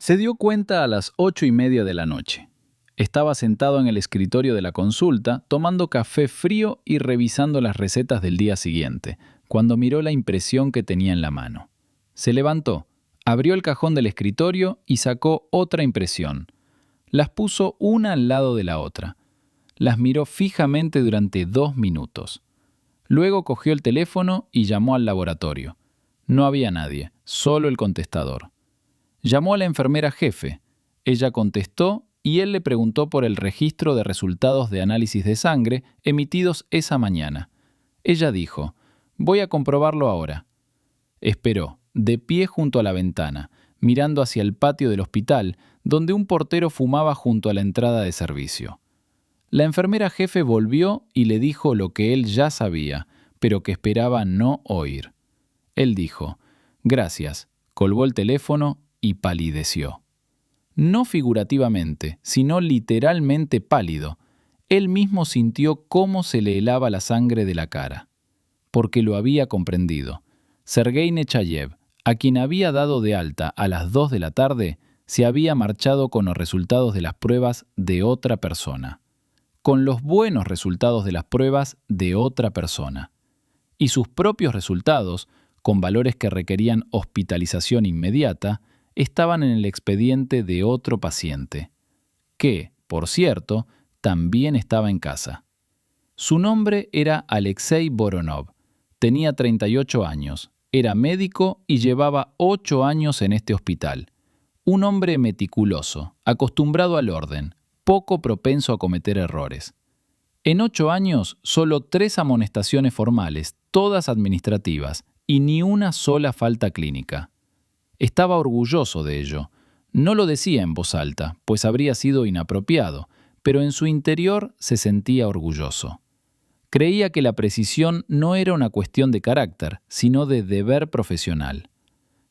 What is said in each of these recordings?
Se dio cuenta a las 8:30 de la noche. Estaba sentado en el escritorio de la consulta, tomando café frío y revisando las recetas del día siguiente, cuando miró la impresión que tenía en la mano. Se levantó, abrió el cajón del escritorio y sacó otra impresión. Las puso una al lado de la otra. Las miró fijamente durante 2 minutos. Luego cogió el teléfono y llamó al laboratorio. No había nadie, solo el contestador. Llamó a la enfermera jefe. Ella contestó y él le preguntó por el registro de resultados de análisis de sangre emitidos esa mañana. Ella dijo: «Voy a comprobarlo ahora». Esperó, de pie junto a la ventana, mirando hacia el patio del hospital, donde un portero fumaba junto a la entrada de servicio. La enfermera jefe volvió y le dijo lo que él ya sabía, pero que esperaba no oír. Él dijo: «Gracias», colgó el teléfono y palideció. No figurativamente, sino literalmente pálido. Él mismo sintió cómo se le helaba la sangre de la cara. Porque lo había comprendido. Sergei Nechayev, a quien había dado de alta a las 2 de la tarde, se había marchado con los resultados de las pruebas de otra persona. Con los buenos resultados de las pruebas de otra persona. Y sus propios resultados, con valores que requerían hospitalización inmediata, estaban en el expediente de otro paciente, que, por cierto, también estaba en casa. Su nombre era Alexei Voronov. Tenía 38 años, era médico y llevaba 8 años en este hospital. Un hombre meticuloso, acostumbrado al orden, poco propenso a cometer errores. En 8 años, solo 3 amonestaciones formales, todas administrativas, y ni una sola falta clínica. Estaba orgulloso de ello. No lo decía en voz alta, pues habría sido inapropiado, pero en su interior se sentía orgulloso. Creía que la precisión no era una cuestión de carácter, sino de deber profesional.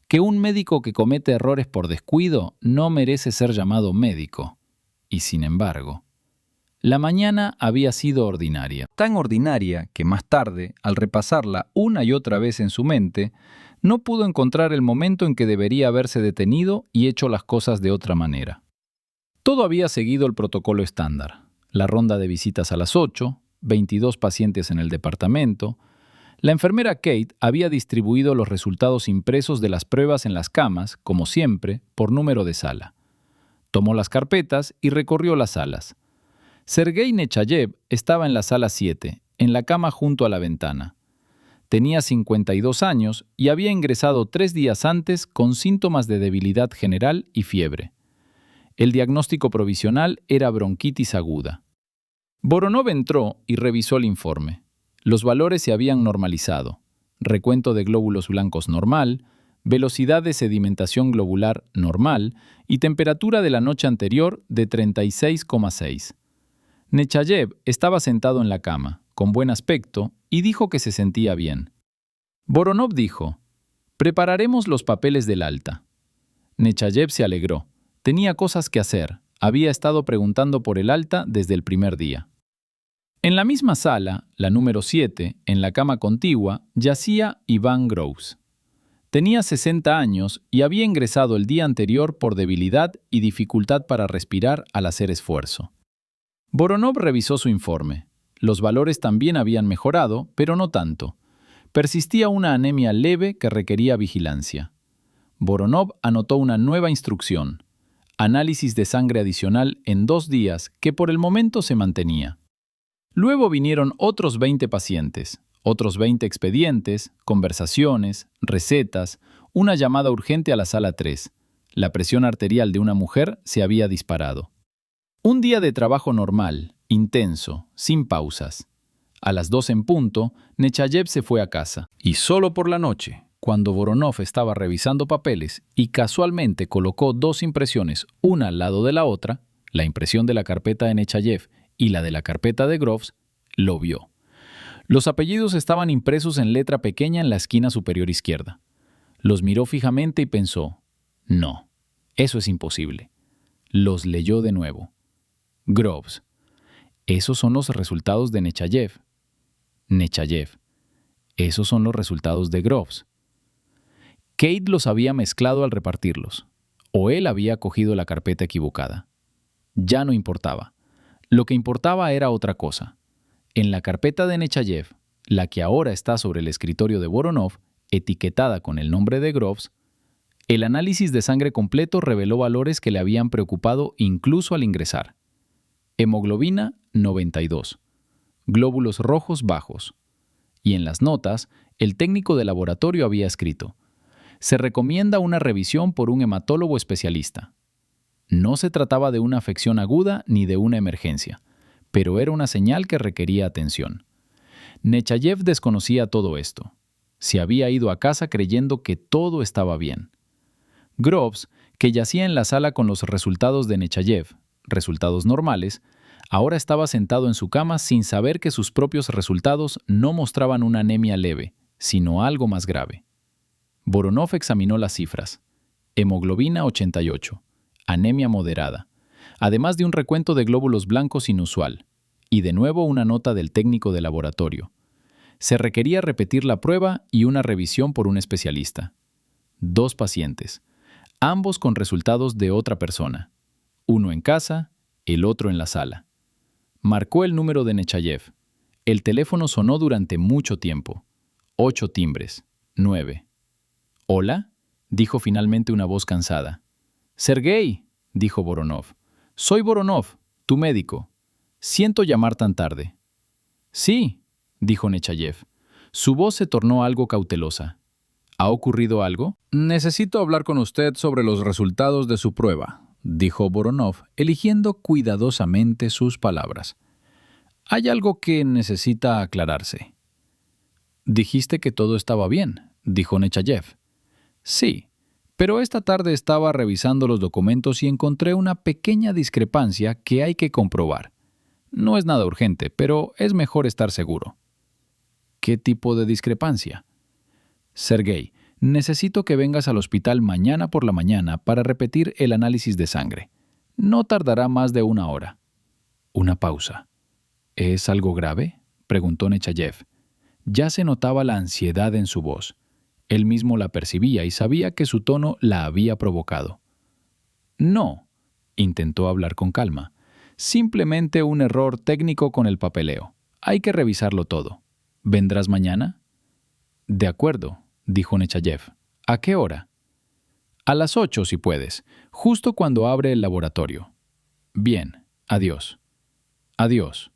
Que un médico que comete errores por descuido no merece ser llamado médico. Y sin embargo, la mañana había sido ordinaria. Tan ordinaria que más tarde, al repasarla una y otra vez en su mente, no pudo encontrar el momento en que debería haberse detenido y hecho las cosas de otra manera. Todo había seguido el protocolo estándar. La ronda de visitas a las 8, 22 pacientes en el departamento. La enfermera Kate había distribuido los resultados impresos de las pruebas en las camas, como siempre, por número de sala. Tomó las carpetas y recorrió las salas. Sergei Nechayev estaba en la sala 7, en la cama junto a la ventana. Tenía 52 años y había ingresado 3 días antes con síntomas de debilidad general y fiebre. El diagnóstico provisional era bronquitis aguda. Voronov entró y revisó el informe. Los valores se habían normalizado. Recuento de glóbulos blancos normal, velocidad de sedimentación globular normal y temperatura de la noche anterior de 36,6. Nechayev estaba sentado en la cama, con buen aspecto, y dijo que se sentía bien. Voronov dijo: «Prepararemos los papeles del alta». Nechayev se alegró. Tenía cosas que hacer. Había estado preguntando por el alta desde el primer día. En la misma sala, la número 7, en la cama contigua, yacía Iván Gross. Tenía 60 años y había ingresado el día anterior por debilidad y dificultad para respirar al hacer esfuerzo. Voronov revisó su informe. Los valores también habían mejorado, pero no tanto. Persistía una anemia leve que requería vigilancia. Voronov anotó una nueva instrucción: análisis de sangre adicional en 2 días, que por el momento se mantenía. Luego vinieron otros 20 pacientes, otros 20 expedientes, conversaciones, recetas, una llamada urgente a la sala 3. La presión arterial de una mujer se había disparado. Un día de trabajo normal, intenso, sin pausas. A las 2 en punto, Nechayev se fue a casa. Y solo por la noche, cuando Voronov estaba revisando papeles y casualmente colocó 2 impresiones una al lado de la otra, la impresión de la carpeta de Nechayev y la de la carpeta de Gross, lo vio. Los apellidos estaban impresos en letra pequeña en la esquina superior izquierda. Los miró fijamente y pensó: «No, eso es imposible». Los leyó de nuevo. Gross. Esos son los resultados de Nechayev. Nechayev. Esos son los resultados de Gross. Kate los había mezclado al repartirlos. o él había cogido la carpeta equivocada. Ya no importaba. Lo que importaba era otra cosa. En la carpeta de Nechayev, la que ahora está sobre el escritorio de Voronov, etiquetada con el nombre de Groves, el análisis de sangre completo reveló valores que le habían preocupado incluso al ingresar. Hemoglobina 92, glóbulos rojos bajos. Y en las notas, el técnico de laboratorio había escrito: se recomienda una revisión por un hematólogo especialista. No se trataba de una afección aguda ni de una emergencia, pero era una señal que requería atención. Nechayev desconocía todo esto. Se había ido a casa creyendo que todo estaba bien. Groves, que yacía en la sala con los resultados de Nechayev, resultados normales, ahora estaba sentado en su cama sin saber que sus propios resultados no mostraban una anemia leve, sino algo más grave. Voronov examinó las cifras. Hemoglobina 88, anemia moderada, además de un recuento de glóbulos blancos inusual, y de nuevo una nota del técnico de laboratorio. Se requería repetir la prueba y una revisión por un especialista. 2 pacientes, ambos con resultados de otra persona. Uno en casa, el otro en la sala. Marcó el número de Nechayev. El teléfono sonó durante mucho tiempo. 8 timbres. 9. «¿Hola?», dijo finalmente una voz cansada. «Sergei», dijo Voronov. «Soy Voronov, tu médico. Siento llamar tan tarde». «Sí», dijo Nechayev. Su voz se tornó algo cautelosa. «¿Ha ocurrido algo?». «Necesito hablar con usted sobre los resultados de su prueba», dijo Voronov, eligiendo cuidadosamente sus palabras. «Hay algo que necesita aclararse». «Dijiste que todo estaba bien», dijo Nechayev. «Sí, pero esta tarde estaba revisando los documentos y encontré una pequeña discrepancia que hay que comprobar. No es nada urgente, pero es mejor estar seguro». «¿Qué tipo de discrepancia?». «Sergei, necesito que vengas al hospital mañana por la mañana para repetir el análisis de sangre. No tardará más de 1 hora». Una pausa. «¿Es algo grave?», preguntó Nechayev. Ya se notaba la ansiedad en su voz. Él mismo la percibía y sabía que su tono la había provocado. «No», intentó hablar con calma. «Simplemente un error técnico con el papeleo. Hay que revisarlo todo. ¿Vendrás mañana?». «De acuerdo», dijo Nechayev. «¿A qué hora?». «A las 8, si puedes, justo cuando abre el laboratorio». «Bien, adiós». «Adiós».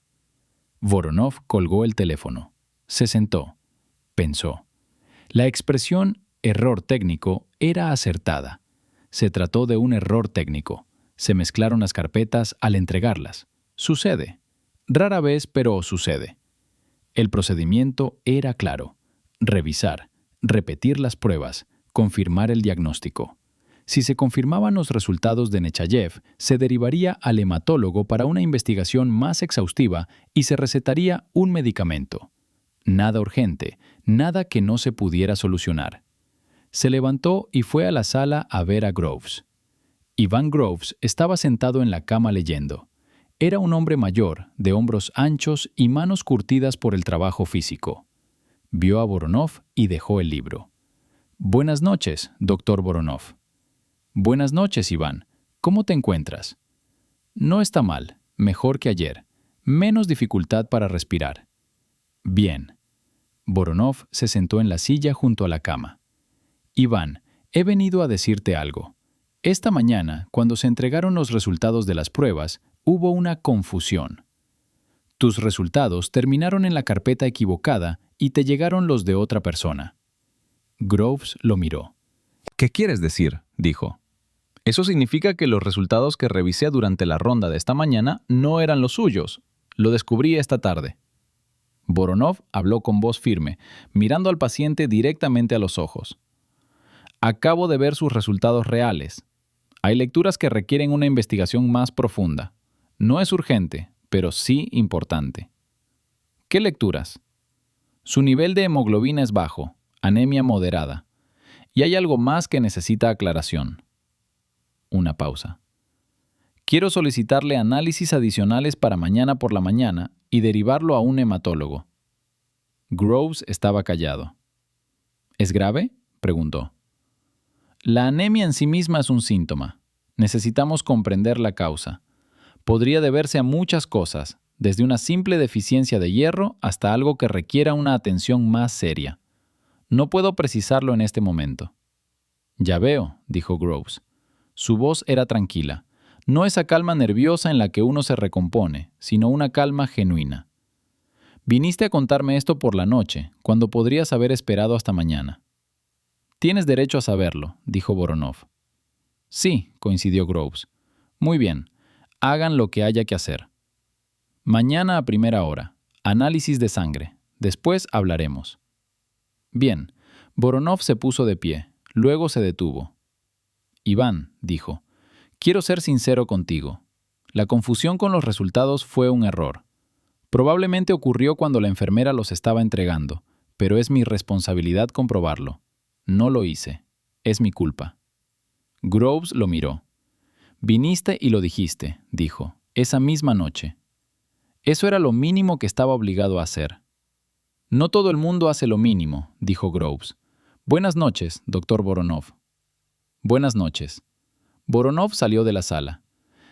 Voronov colgó el teléfono. Se sentó. Pensó. La expresión «error técnico» era acertada. Se trató de un error técnico. Se mezclaron las carpetas al entregarlas. Sucede. Rara vez, pero sucede. El procedimiento era claro. Revisar, repetir las pruebas, confirmar el diagnóstico. Si se confirmaban los resultados de Nechayev, se derivaría al hematólogo para una investigación más exhaustiva y se recetaría un medicamento. Nada urgente, nada que no se pudiera solucionar. Se levantó y fue a la sala a ver a Groves. Iván Groves estaba sentado en la cama leyendo. Era un hombre mayor, de hombros anchos y manos curtidas por el trabajo físico. Vio a Voronov y dejó el libro. «Buenas noches, doctor Voronov». «Buenas noches, Iván. ¿Cómo te encuentras?». «No está mal, mejor que ayer. Menos dificultad para respirar». «Bien». Voronov se sentó en la silla junto a la cama. «Iván, he venido a decirte algo. Esta mañana, cuando se entregaron los resultados de las pruebas, hubo una confusión. Tus resultados terminaron en la carpeta equivocada y te llegaron los de otra persona». Groves lo miró. «¿Qué quieres decir?», dijo. «Eso significa que los resultados que revisé durante la ronda de esta mañana no eran los suyos. Lo descubrí esta tarde». Voronov habló con voz firme, mirando al paciente directamente a los ojos. «Acabo de ver sus resultados reales. Hay lecturas que requieren una investigación más profunda. No es urgente, pero sí importante». «¿Qué lecturas?». «Su nivel de hemoglobina es bajo, anemia moderada. Y hay algo más que necesita aclaración». Una pausa. «Quiero solicitarle análisis adicionales para mañana por la mañana y derivarlo a un hematólogo». Groves estaba callado. «¿Es grave?», preguntó. «La anemia en sí misma es un síntoma. Necesitamos comprender la causa. Podría deberse a muchas cosas, desde una simple deficiencia de hierro hasta algo que requiera una atención más seria. No puedo precisarlo en este momento. Ya veo, dijo Groves. Su voz era tranquila. No esa calma nerviosa en la que uno se recompone, sino una calma genuina. Viniste a contarme esto por la noche, cuando podrías haber esperado hasta mañana. Tienes derecho a saberlo, dijo Voronov. Sí, coincidió Groves. Muy bien, hagan lo que haya que hacer. Mañana a primera hora, análisis de sangre. Después hablaremos. Bien, Voronov se puso de pie, luego se detuvo. Iván, dijo, quiero ser sincero contigo. La confusión con los resultados fue un error. Probablemente ocurrió cuando la enfermera los estaba entregando, pero es mi responsabilidad comprobarlo. No lo hice. Es mi culpa. Groves lo miró. Viniste y lo dijiste, dijo, esa misma noche. Eso era lo mínimo que estaba obligado a hacer. No todo el mundo hace lo mínimo, dijo Groves. Buenas noches, doctor Voronov. Buenas noches. Voronov salió de la sala.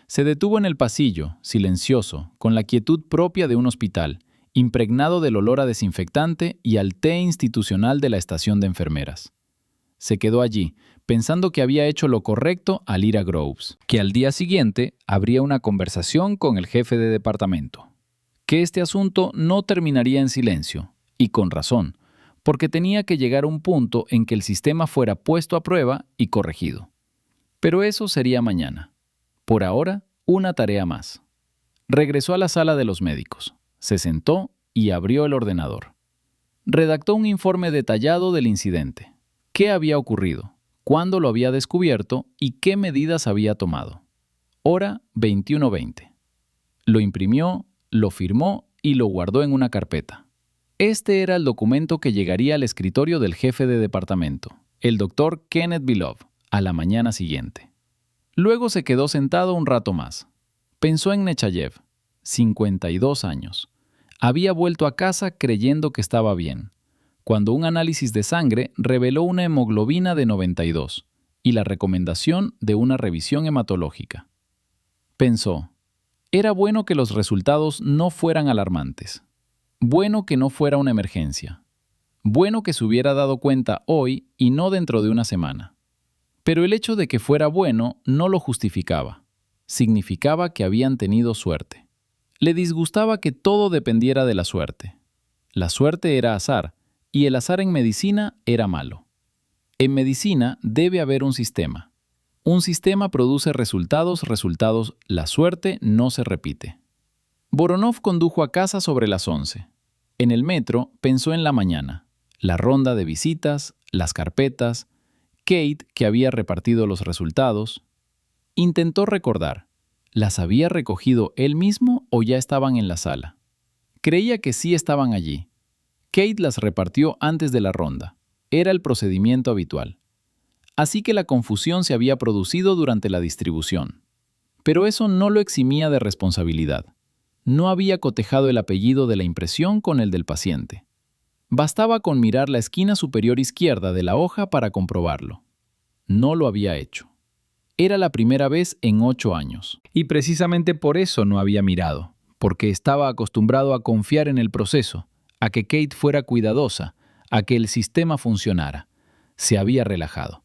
Se detuvo en el pasillo, silencioso, con la quietud propia de un hospital, impregnado del olor a desinfectante y al té institucional de la estación de enfermeras. Se quedó allí, pensando que había hecho lo correcto al ir a Groves, que al día siguiente habría una conversación con el jefe de departamento, que este asunto no terminaría en silencio, y con razón, porque tenía que llegar a un punto en que el sistema fuera puesto a prueba y corregido. Pero eso sería mañana. Por ahora, una tarea más. Regresó a la sala de los médicos, se sentó y abrió el ordenador. Redactó un informe detallado del incidente. ¿Qué había ocurrido? ¿Cuándo lo había descubierto? ¿Y qué medidas había tomado? Hora 21:20. Lo imprimió, lo firmó y lo guardó en una carpeta. Este era el documento que llegaría al escritorio del jefe de departamento, el doctor Kenneth Belov, a la mañana siguiente. Luego se quedó sentado un rato más. Pensó en Nechayev, 52 años. Había vuelto a casa creyendo que estaba bien, cuando un análisis de sangre reveló una hemoglobina de 92 y la recomendación de una revisión hematológica. Pensó, era bueno que los resultados no fueran alarmantes. Bueno que no fuera una emergencia. Bueno que se hubiera dado cuenta hoy y no dentro de una semana. Pero el hecho de que fuera bueno no lo justificaba. Significaba que habían tenido suerte. Le disgustaba que todo dependiera de la suerte. La suerte era azar, y el azar en medicina era malo. En medicina debe haber un sistema. Un sistema produce resultados, la suerte no se repite. Voronov condujo a casa sobre las 11. En el metro pensó en la mañana, la ronda de visitas, las carpetas, Kate, que había repartido los resultados. Intentó recordar, ¿las había recogido él mismo o ya estaban en la sala? Creía que sí estaban allí. Kate las repartió antes de la ronda. Era el procedimiento habitual. Así que la confusión se había producido durante la distribución. Pero eso no lo eximía de responsabilidad. No había cotejado el apellido de la impresión con el del paciente. Bastaba con mirar la esquina superior izquierda de la hoja para comprobarlo. No lo había hecho. Era la primera vez en 8 años. Y precisamente por eso no había mirado, porque estaba acostumbrado a confiar en el proceso, a que Kate fuera cuidadosa, a que el sistema funcionara. Se había relajado.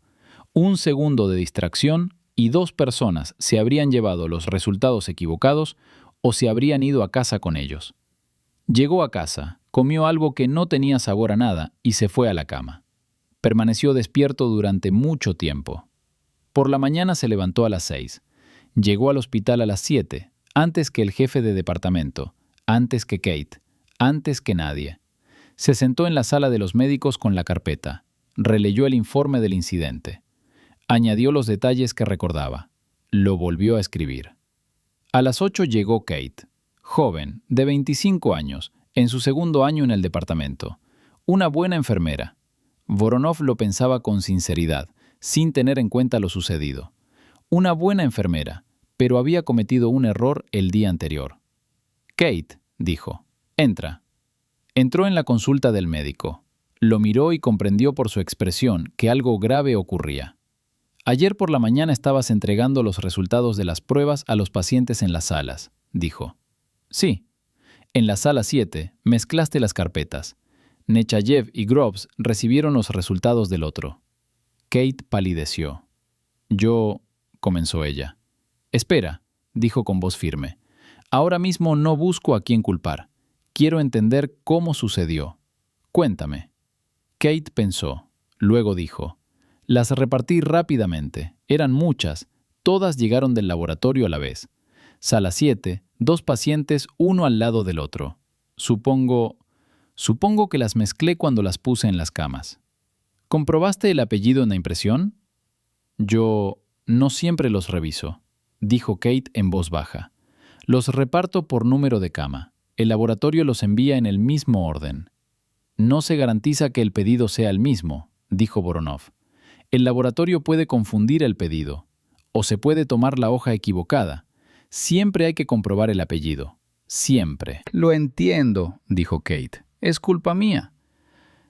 Un segundo de distracción y 2 personas se habrían llevado los resultados equivocados o se habrían ido a casa con ellos. Llegó a casa, comió algo que no tenía sabor a nada y se fue a la cama. Permaneció despierto durante mucho tiempo. Por la mañana se levantó a las 6. Llegó al hospital a las 7, antes que el jefe de departamento, antes que Kate, antes que nadie. Se sentó en la sala de los médicos con la carpeta. Releyó el informe del incidente. Añadió los detalles que recordaba. Lo volvió a escribir. A las 8 llegó Kate, joven, de 25 años, en su segundo año en el departamento. Una buena enfermera. Voronov lo pensaba con sinceridad, sin tener en cuenta lo sucedido. Una buena enfermera, pero había cometido un error el día anterior. Kate, dijo, entra. Entró en la consulta del médico. Lo miró y comprendió por su expresión que algo grave ocurría. Ayer por la mañana estabas entregando los resultados de las pruebas a los pacientes en las salas, dijo. Sí. En la sala 7 mezclaste las carpetas. Nechayev y Groves recibieron los resultados del otro. Kate palideció. Yo, comenzó ella. Espera, dijo con voz firme. Ahora mismo no busco a quién culpar. Quiero entender cómo sucedió. Cuéntame. Kate pensó. Luego dijo. Las repartí rápidamente. Eran muchas. Todas llegaron del laboratorio a la vez. Sala 7, 2 pacientes uno al lado del otro. Supongo que las mezclé cuando las puse en las camas. ¿Comprobaste el apellido en la impresión? Yo no siempre los reviso, dijo Kate en voz baja. Los reparto por número de cama. El laboratorio los envía en el mismo orden. No se garantiza que el pedido sea el mismo, dijo Voronov. El laboratorio puede confundir el pedido, o se puede tomar la hoja equivocada. Siempre hay que comprobar el apellido. Siempre. Lo entiendo, dijo Kate. Es culpa mía.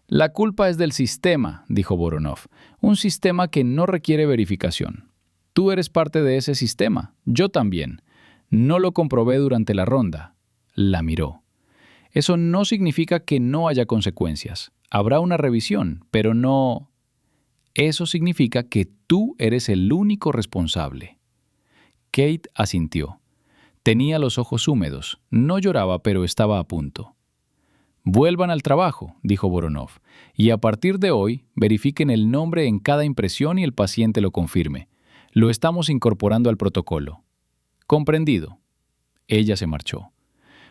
La culpa es del sistema, dijo Voronov. Un sistema que no requiere verificación. Tú eres parte de ese sistema. Yo también. No lo comprobé durante la ronda. La miró. Eso no significa que no haya consecuencias. Habrá una revisión, pero no... Eso significa que tú eres el único responsable. Kate asintió. Tenía los ojos húmedos. No lloraba, pero estaba a punto. Vuelvan al trabajo, dijo Voronov, y a partir de hoy verifiquen el nombre en cada impresión y el paciente lo confirme. Lo estamos incorporando al protocolo. Comprendido. Ella se marchó.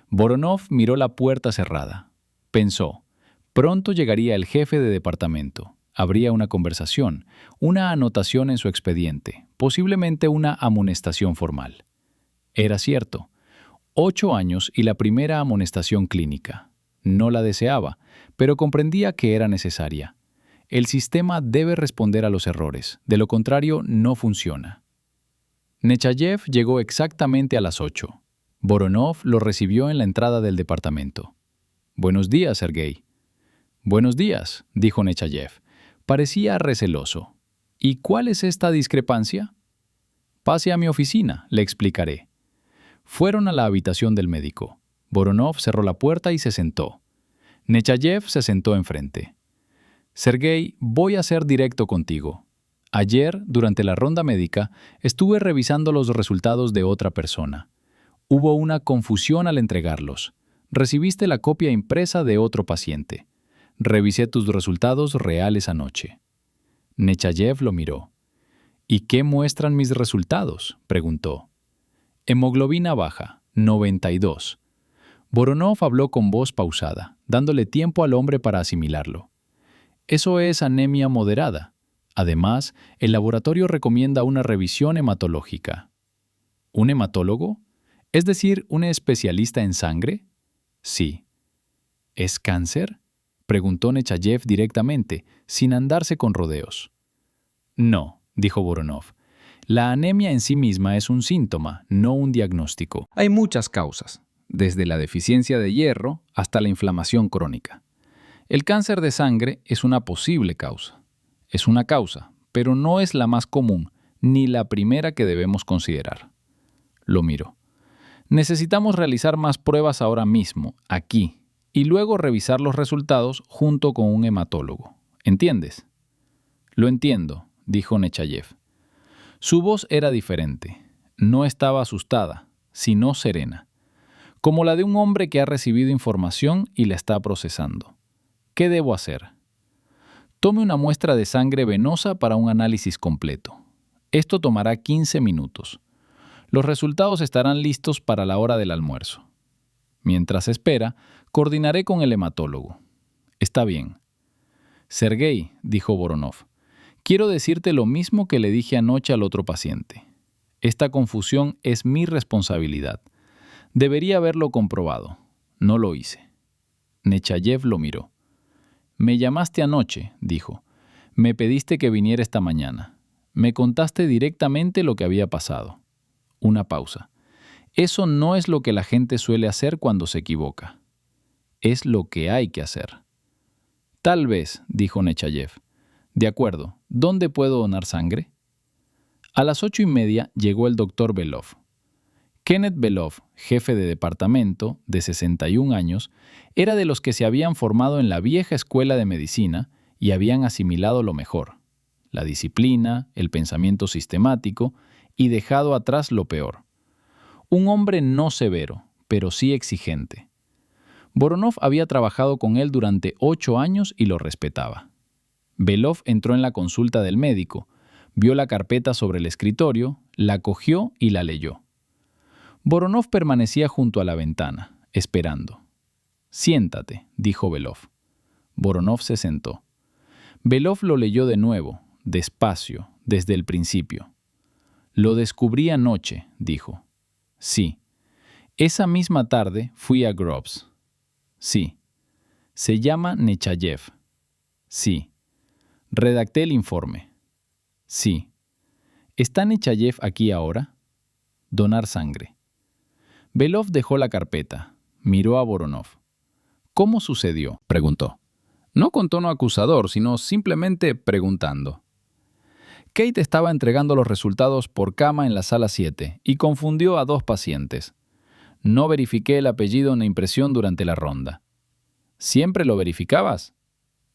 Voronov miró la puerta cerrada. Pensó. Pronto llegaría el jefe de departamento. Habría una conversación, una anotación en su expediente, posiblemente una amonestación formal. Era cierto. 8 años y la primera amonestación clínica. No la deseaba, pero comprendía que era necesaria. El sistema debe responder a los errores, de lo contrario no funciona. Nechayev llegó exactamente a las 8. Voronov lo recibió en la entrada del departamento. «Buenos días, Sergei». «Buenos días», dijo Nechayev. Parecía receloso. «¿Y cuál es esta discrepancia?» «Pase a mi oficina, le explicaré». Fueron a la habitación del médico. Voronov cerró la puerta y se sentó. Nechayev se sentó enfrente. «Sergei, voy a ser directo contigo. Ayer, durante la ronda médica, estuve revisando los resultados de otra persona. Hubo una confusión al entregarlos. Recibiste la copia impresa de otro paciente. Revisé tus resultados reales anoche». Nechayev lo miró. «¿Y qué muestran mis resultados?», preguntó. «Hemoglobina baja, 92». Voronov habló con voz pausada, dándole tiempo al hombre para asimilarlo. «Eso es anemia moderada. Además, el laboratorio recomienda una revisión hematológica». «¿Un hematólogo? Es decir, un especialista en sangre?» «Sí». «¿Es cáncer?», preguntó Nechayev directamente, sin andarse con rodeos. «No», dijo Voronov. «La anemia en sí misma es un síntoma, no un diagnóstico. Hay muchas causas, desde la deficiencia de hierro hasta la inflamación crónica. El cáncer de sangre es una posible causa. Es una causa, pero no es la más común, ni la primera que debemos considerar». Lo miró. «Necesitamos realizar más pruebas ahora mismo, aquí, y luego revisar los resultados junto con un hematólogo. ¿Entiendes?» «Lo entiendo», dijo Nechayev. Su voz era diferente. No estaba asustada, sino serena. Como la de un hombre que ha recibido información y la está procesando. ¿Qué debo hacer? Tome una muestra de sangre venosa para un análisis completo. Esto tomará 15 minutos. Los resultados estarán listos para la hora del almuerzo. Mientras espera, coordinaré con el hematólogo. Está bien. Sergei, dijo Voronov, quiero decirte lo mismo que le dije anoche al otro paciente. Esta confusión es mi responsabilidad. Debería haberlo comprobado. No lo hice. Nechayev lo miró. Me llamaste anoche, dijo. Me pediste que viniera esta mañana. Me contaste directamente lo que había pasado. Una pausa. Eso no es lo que la gente suele hacer cuando se equivoca. Es lo que hay que hacer. Tal vez, dijo Nechayev. De acuerdo, ¿dónde puedo donar sangre? A las 8:30 llegó el doctor Belov. Kenneth Belov, jefe de departamento, de 61 años, era de los que se habían formado en la vieja escuela de medicina y habían asimilado lo mejor: la disciplina, el pensamiento sistemático, y dejado atrás lo peor. Un hombre no severo, pero sí exigente. Voronov había trabajado con él durante 8 años y lo respetaba. Belov entró en la consulta del médico, vio la carpeta sobre el escritorio, la cogió y la leyó. Voronov permanecía junto a la ventana, esperando. «Siéntate», dijo Belov. Voronov se sentó. Belov lo leyó de nuevo, despacio, desde el principio. «Lo descubrí anoche», dijo. «Sí. Esa misma tarde fui a Groves». «Sí». «Se llama Nechayev». «Sí». «Redacté el informe». «Sí». ¿Está Nechayev aquí ahora?» «Donar sangre». Belov dejó la carpeta. Miró a Voronov. «¿Cómo sucedió?», preguntó. No con tono acusador, sino simplemente preguntando. Kate estaba entregando los resultados por cama en la sala 7 y confundió a 2 pacientes. No verifiqué el apellido en la impresión durante la ronda. ¿Siempre lo verificabas?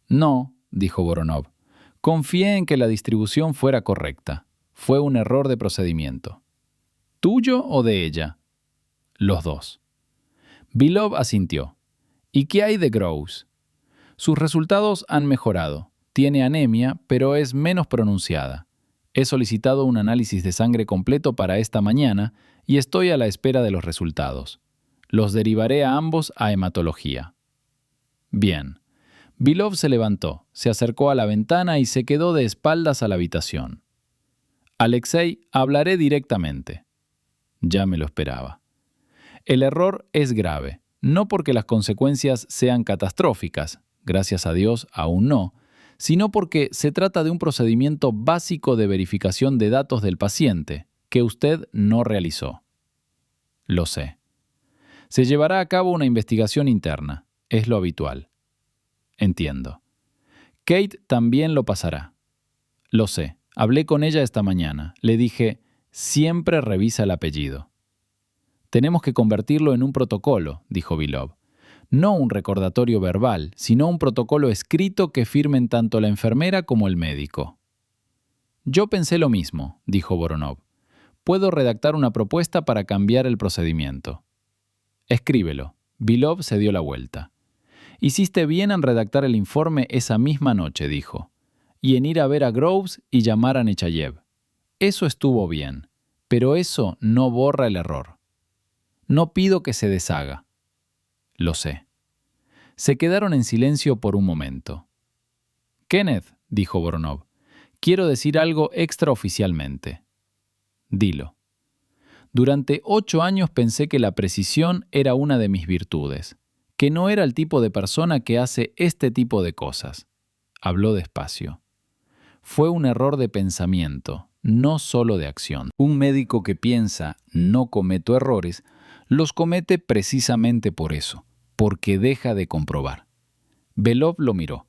No, dijo Voronov. Confié en que la distribución fuera correcta. Fue un error de procedimiento. ¿Tuyo o de ella? Los dos. Belov asintió. ¿Y qué hay de Groves? Sus resultados han mejorado. Tiene anemia, pero es menos pronunciada. He solicitado un análisis de sangre completo para esta mañana y estoy a la espera de los resultados. Los derivaré a ambos a hematología. Bien. Belov se levantó, se acercó a la ventana y se quedó de espaldas a la habitación. Alexei, hablaré directamente. Ya me lo esperaba. El error es grave, no porque las consecuencias sean catastróficas, gracias a Dios aún no, sino porque se trata de un procedimiento básico de verificación de datos del paciente que usted no realizó. Lo sé. Se llevará a cabo una investigación interna, es lo habitual. Entiendo. Kate también lo pasará. Lo sé, hablé con ella esta mañana. Le dije, siempre revisa el apellido. Tenemos que convertirlo en un protocolo, dijo Belov. No un recordatorio verbal, sino un protocolo escrito que firmen tanto la enfermera como el médico. Yo pensé lo mismo, dijo Voronov. Puedo redactar una propuesta para cambiar el procedimiento. Escríbelo. Belov se dio la vuelta. Hiciste bien en redactar el informe esa misma noche, dijo, y en ir a ver a Groves y llamar a Nechayev. Eso estuvo bien, pero eso no borra el error. No pido que se deshaga. Lo sé. Se quedaron en silencio por un momento. Kenneth, dijo Voronov, quiero decir algo extraoficialmente. Dilo. Durante 8 años pensé que la precisión era una de mis virtudes, que no era el tipo de persona que hace este tipo de cosas. Habló despacio. Fue un error de pensamiento, no solo de acción. Un médico que piensa, no cometo errores, los comete precisamente por eso, porque deja de comprobar. Belov lo miró.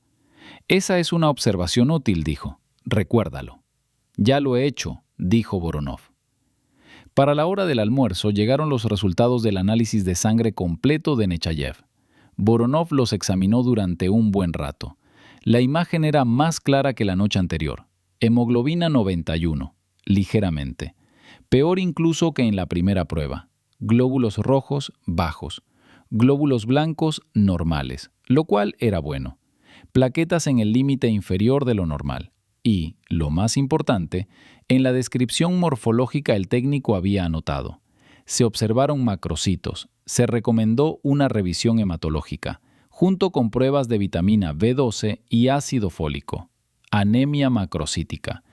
Esa es una observación útil, dijo. Recuérdalo. Ya lo he hecho, dijo Voronov. Para la hora del almuerzo llegaron los resultados del análisis de sangre completo de Nechayev. Voronov los examinó durante un buen rato. La imagen era más clara que la noche anterior. Hemoglobina 91, ligeramente. Peor incluso que en la primera prueba. Glóbulos rojos bajos. Glóbulos blancos normales, lo cual era bueno. Plaquetas en el límite inferior de lo normal. Y, lo más importante, en la descripción morfológica el técnico había anotado. Se observaron macrocitos. Se recomendó una revisión hematológica, junto con pruebas de vitamina B12 y ácido fólico. Anemia macrocítica.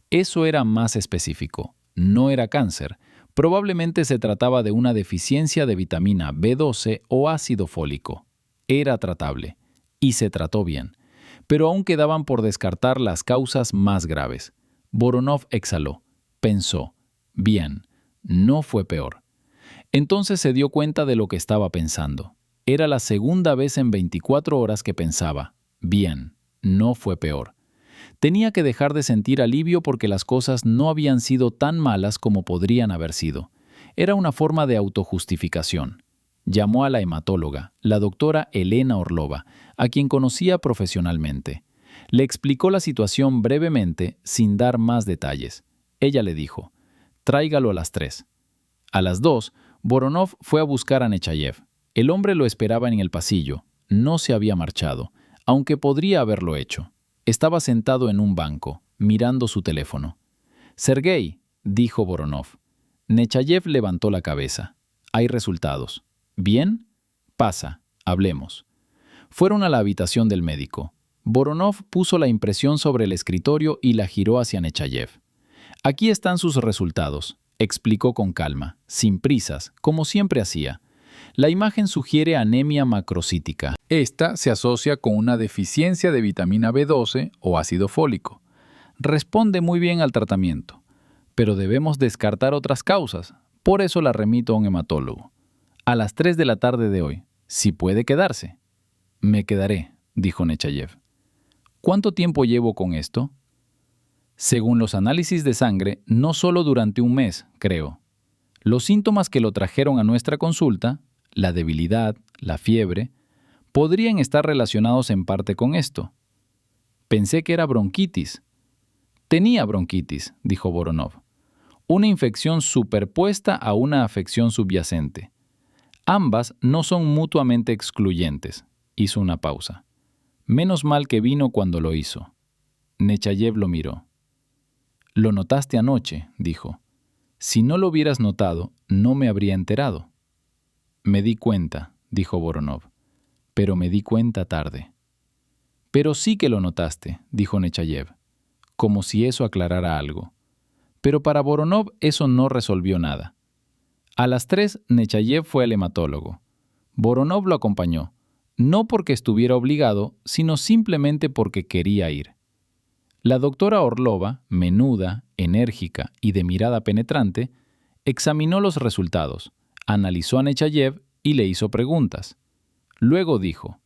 Eso era más específico. No era cáncer. Probablemente se trataba de una deficiencia de vitamina B12 o ácido fólico. Era tratable. Y se trató bien. Pero aún quedaban por descartar las causas más graves. Voronov exhaló. Pensó. Bien. No fue peor. Entonces se dio cuenta de lo que estaba pensando. Era la segunda vez en 24 horas que pensaba. Bien. No fue peor. Tenía que dejar de sentir alivio porque las cosas no habían sido tan malas como podrían haber sido. Era una forma de autojustificación. Llamó a la hematóloga, la doctora Elena Orlova, a quien conocía profesionalmente. Le explicó la situación brevemente, sin dar más detalles. Ella le dijo, «Tráigalo a las 3». A las 2, Voronov fue a buscar a Nechayev. El hombre lo esperaba en el pasillo. No se había marchado, aunque podría haberlo hecho. Estaba sentado en un banco, mirando su teléfono. «Sergei», dijo Voronov. Nechayev levantó la cabeza. «Hay resultados». «¿Bien? Pasa, hablemos». Fueron a la habitación del médico. Voronov puso la impresión sobre el escritorio y la giró hacia Nechayev. «Aquí están sus resultados», explicó con calma, sin prisas, como siempre hacía. La imagen sugiere anemia macrocítica. Esta se asocia con una deficiencia de vitamina B12 o ácido fólico. Responde muy bien al tratamiento, pero debemos descartar otras causas. Por eso la remito a un hematólogo. A las 3 de la tarde de hoy, si puede quedarse. «Me quedaré», dijo Nechayev. «¿Cuánto tiempo llevo con esto?» «Según los análisis de sangre, no solo durante un mes, creo. Los síntomas que lo trajeron a nuestra consulta, la debilidad, la fiebre, podrían estar relacionados en parte con esto. Pensé que era bronquitis». «Tenía bronquitis», dijo Voronov. «Una infección superpuesta a una afección subyacente. Ambas no son mutuamente excluyentes». Hizo una pausa. «Menos mal que vino cuando lo hizo». Nechayev lo miró. «Lo notaste anoche», dijo. «Si no lo hubieras notado, no me habría enterado». «Me di cuenta», dijo Voronov. «Pero me di cuenta tarde». «Pero sí que lo notaste», dijo Nechayev, como si eso aclarara algo. Pero para Voronov eso no resolvió nada. A las 3, Nechayev fue al hematólogo. Voronov lo acompañó, no porque estuviera obligado, sino simplemente porque quería ir. La doctora Orlova, menuda, enérgica y de mirada penetrante, examinó los resultados, analizó a Nechayev y le hizo preguntas. Luego dijo,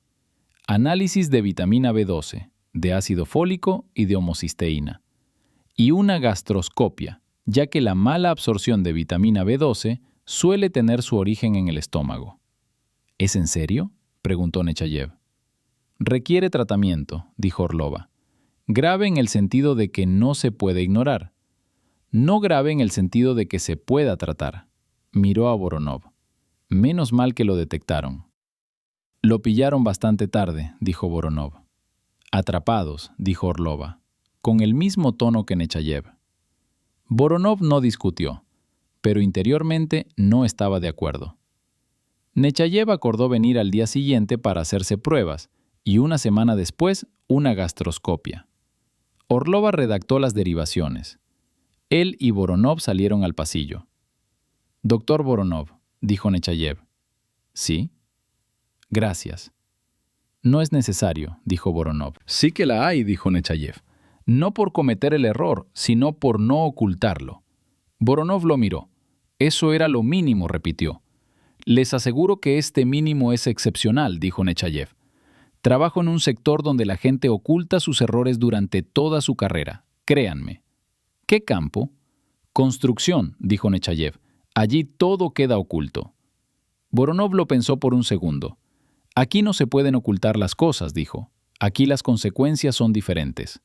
análisis de vitamina B12, de ácido fólico y de homocisteína, y una gastroscopia, ya que la mala absorción de vitamina B12 suele tener su origen en el estómago. ¿Es en serio?, preguntó Nechayev. Requiere tratamiento, dijo Orlova. Grave en el sentido de que no se puede ignorar. No grave en el sentido de que se pueda tratar. Miró a Voronov. Menos mal que lo detectaron. Lo pillaron bastante tarde, dijo Voronov. Atrapados, dijo Orlova, con el mismo tono que Nechayev. Voronov no discutió, pero interiormente no estaba de acuerdo. Nechayev acordó venir al día siguiente para hacerse pruebas y una semana después una gastroscopia. Orlova redactó las derivaciones. Él y Voronov salieron al pasillo. «Doctor Voronov», dijo Nechayev. «¿Sí?» «Gracias». «No es necesario», dijo Voronov. «Sí que la hay», dijo Nechayev. «No por cometer el error, sino por no ocultarlo». Voronov lo miró. «Eso era lo mínimo», repitió. «Les aseguro que este mínimo es excepcional», dijo Nechayev. «Trabajo en un sector donde la gente oculta sus errores durante toda su carrera. Créanme». «¿Qué campo?» «Construcción», dijo Nechayev. «Allí todo queda oculto». Voronov lo pensó por un segundo. «Aquí no se pueden ocultar las cosas», dijo. «Aquí las consecuencias son diferentes».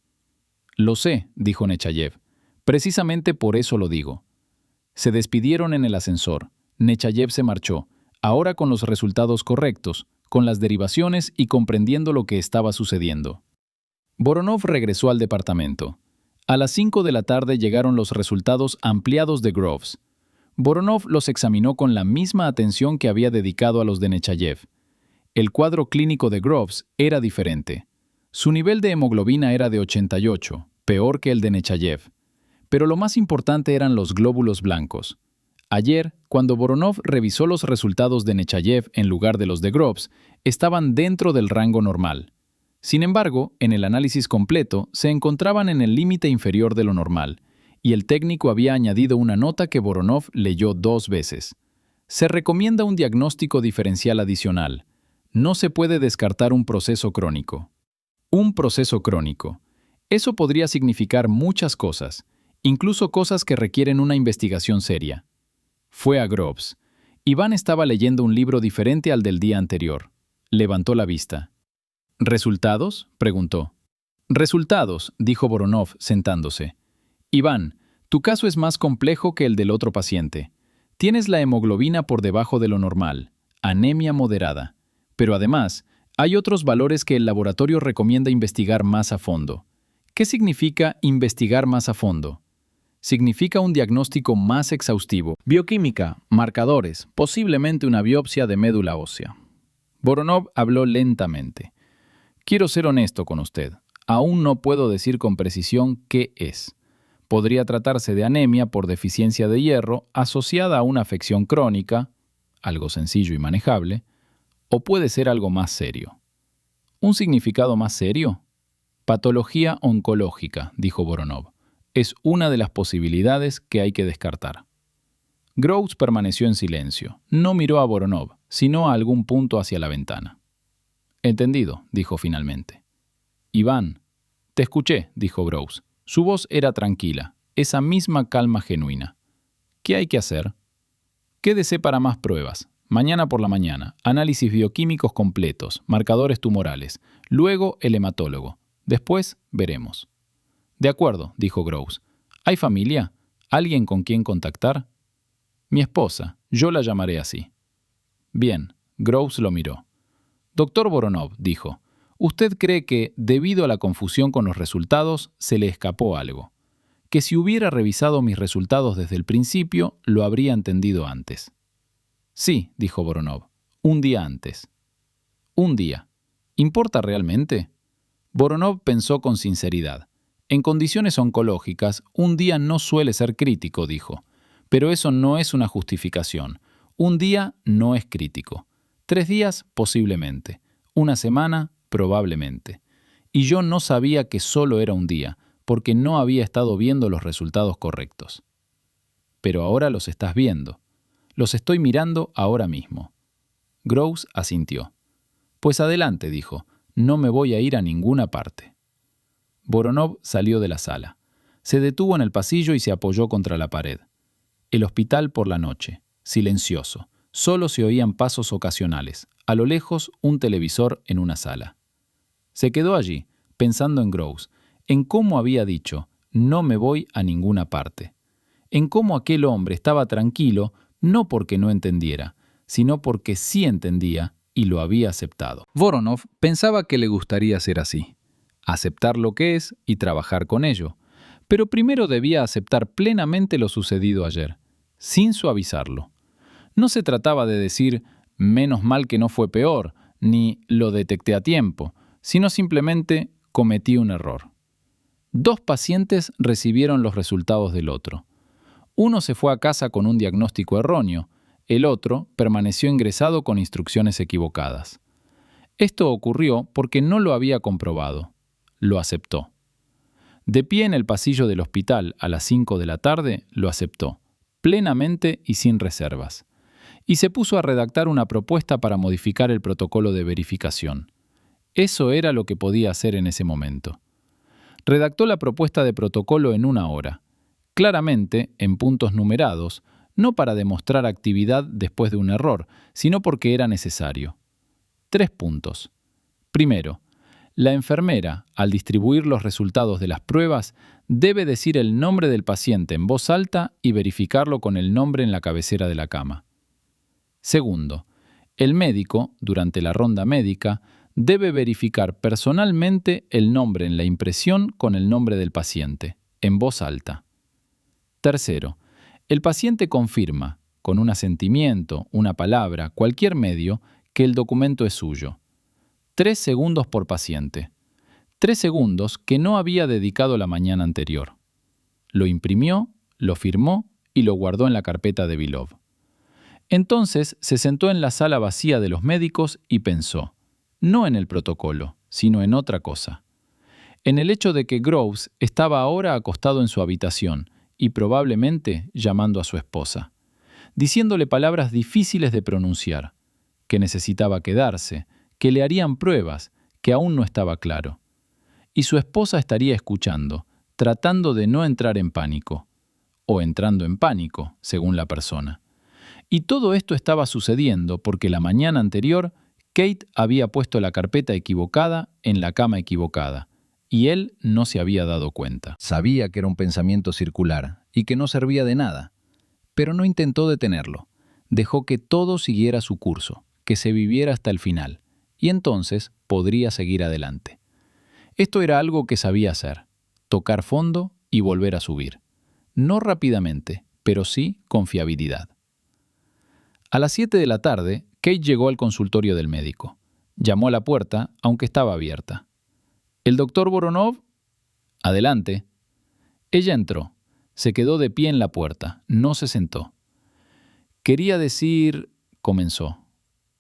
«Lo sé», dijo Nechayev. «Precisamente por eso lo digo». Se despidieron en el ascensor. Nechayev se marchó, ahora con los resultados correctos, con las derivaciones y comprendiendo lo que estaba sucediendo. Voronov regresó al departamento. A las 5 de la tarde llegaron los resultados ampliados de Groves. Voronov los examinó con la misma atención que había dedicado a los de Nechayev. El cuadro clínico de Groves era diferente. Su nivel de hemoglobina era de 88, peor que el de Nechayev. Pero lo más importante eran los glóbulos blancos. Ayer, cuando Voronov revisó los resultados de Nechayev en lugar de los de Groves, estaban dentro del rango normal. Sin embargo, en el análisis completo se encontraban en el límite inferior de lo normal, y el técnico había añadido una nota que Voronov leyó 2 veces. Se recomienda un diagnóstico diferencial adicional. No se puede descartar un proceso crónico. Un proceso crónico. Eso podría significar muchas cosas, incluso cosas que requieren una investigación seria. Fue a Groves. Iván estaba leyendo un libro diferente al del día anterior. Levantó la vista. ¿Resultados?, preguntó. Resultados, dijo Voronov, sentándose. Iván, tu caso es más complejo que el del otro paciente. Tienes la hemoglobina por debajo de lo normal, anemia moderada. Pero además, hay otros valores que el laboratorio recomienda investigar más a fondo. ¿Qué significa investigar más a fondo? Significa un diagnóstico más exhaustivo. Bioquímica, marcadores, posiblemente una biopsia de médula ósea. Voronov habló lentamente. Quiero ser honesto con usted. Aún no puedo decir con precisión qué es. Podría tratarse de anemia por deficiencia de hierro asociada a una afección crónica, algo sencillo y manejable, o puede ser algo más serio. ¿Un significado más serio? Patología oncológica, dijo Voronov. Es una de las posibilidades que hay que descartar. Groves permaneció en silencio. No miró a Voronov, sino a algún punto hacia la ventana. Entendido, dijo finalmente. Iván. Te escuché, dijo Groves. Su voz era tranquila, esa misma calma genuina. ¿Qué hay que hacer? Quédese para más pruebas. Mañana por la mañana, análisis bioquímicos completos, marcadores tumorales, luego el hematólogo. Después veremos. De acuerdo, dijo Groves. ¿Hay familia? ¿Alguien con quien contactar? Mi esposa. Yo la llamaré así. Bien. Groves lo miró. Doctor Voronov, dijo, usted cree que, debido a la confusión con los resultados, se le escapó algo. Que si hubiera revisado mis resultados desde el principio, lo habría entendido antes. Sí, dijo Voronov. Un día antes. Un día. ¿Importa realmente? Voronov pensó con sinceridad. En condiciones oncológicas, un día no suele ser crítico, dijo. Pero eso no es una justificación. Un día no es crítico. 3 días, posiblemente. Una semana, probablemente. Y yo no sabía que solo era un día, porque no había estado viendo los resultados correctos. Pero ahora los estás viendo. Los estoy mirando ahora mismo. Groves asintió. Pues adelante, dijo. No me voy a ir a ninguna parte. Voronov salió de la sala. Se detuvo en el pasillo y se apoyó contra la pared. El hospital por la noche, silencioso. Solo se oían pasos ocasionales. A lo lejos, un televisor en una sala. Se quedó allí, pensando en Groves, en cómo había dicho, no me voy a ninguna parte. En cómo aquel hombre estaba tranquilo, no porque no entendiera, sino porque sí entendía y lo había aceptado. Voronov pensaba que le gustaría ser así. Aceptar lo que es y trabajar con ello. Pero primero debía aceptar plenamente lo sucedido ayer, sin suavizarlo. No se trataba de decir, menos mal que no fue peor, ni lo detecté a tiempo, sino simplemente cometí un error. 2 pacientes recibieron los resultados del otro. Uno se fue a casa con un diagnóstico erróneo, el otro permaneció ingresado con instrucciones equivocadas. Esto ocurrió porque no lo había comprobado. Lo aceptó. De pie en el pasillo del hospital a las 5 de la tarde, lo aceptó, plenamente y sin reservas. Y se puso a redactar una propuesta para modificar el protocolo de verificación. Eso era lo que podía hacer en ese momento. Redactó la propuesta de protocolo en 1 hora, claramente en puntos numerados, no para demostrar actividad después de un error, sino porque era necesario. 3 puntos. Primero, la enfermera, al distribuir los resultados de las pruebas, debe decir el nombre del paciente en voz alta y verificarlo con el nombre en la cabecera de la cama. Segundo, el médico, durante la ronda médica, debe verificar personalmente el nombre en la impresión con el nombre del paciente, en voz alta. Tercero, el paciente confirma, con un asentimiento, una palabra, cualquier medio, que el documento es suyo. 3 segundos por paciente. 3 segundos que no había dedicado la mañana anterior. Lo imprimió, lo firmó y lo guardó en la carpeta de Belov. Entonces se sentó en la sala vacía de los médicos y pensó, no en el protocolo, sino en otra cosa. En el hecho de que Groves estaba ahora acostado en su habitación y probablemente llamando a su esposa, diciéndole palabras difíciles de pronunciar, que necesitaba quedarse, que le harían pruebas, que aún no estaba claro. y su esposa estaría escuchando, tratando de no entrar en pánico, o entrando en pánico, según la persona. Y todo esto estaba sucediendo porque la mañana anterior, Kate había puesto la carpeta equivocada en la cama equivocada, y él no se había dado cuenta. Sabía que era un pensamiento circular y que no servía de nada, pero no intentó detenerlo. Dejó que todo siguiera su curso, que se viviera hasta el final, y entonces podría seguir adelante. Esto era algo que sabía hacer, tocar fondo y volver a subir. No rápidamente, pero sí con fiabilidad. A las 7 de la tarde, Kate llegó al consultorio del médico. Llamó a la puerta, aunque estaba abierta. ¿El doctor Voronov? Adelante. Ella entró. Se quedó de pie en la puerta. No se sentó. Quería decir... comenzó.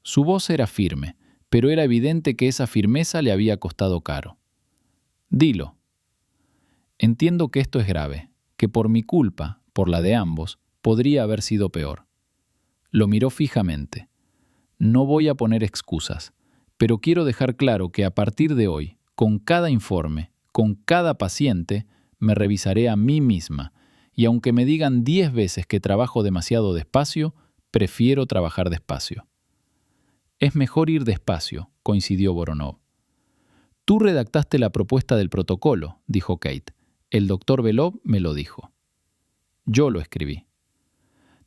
Su voz era firme, pero era evidente que esa firmeza le había costado caro. Dilo. Entiendo que esto es grave, que por mi culpa, por la de ambos, podría haber sido peor. Lo miró fijamente. No voy a poner excusas, pero quiero dejar claro que a partir de hoy, con cada informe, con cada paciente, me revisaré a mí misma, y aunque me digan 10 veces que trabajo demasiado despacio, prefiero trabajar despacio. Es mejor ir despacio, coincidió Voronov. Tú redactaste la propuesta del protocolo, dijo Kate. El doctor Belov me lo dijo. Yo lo escribí.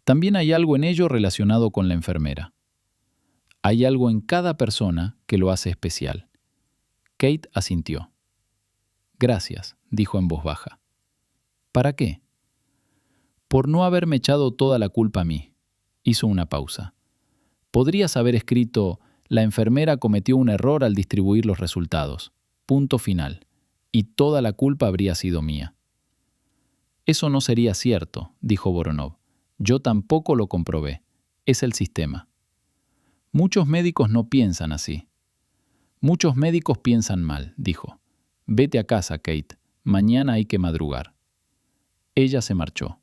También hay algo en ello relacionado con la enfermera. Hay algo en cada persona que lo hace especial. Kate asintió. Gracias, dijo en voz baja. ¿Para qué? Por no haberme echado toda la culpa a mí. Hizo una pausa. Podrías haber escrito, la enfermera cometió un error al distribuir los resultados. Punto final. Y toda la culpa habría sido mía. Eso no sería cierto, dijo Voronov. Yo tampoco lo comprobé. Es el sistema. Muchos médicos no piensan así. Muchos médicos piensan mal, dijo. Vete a casa, Kate. Mañana hay que madrugar. Ella se marchó.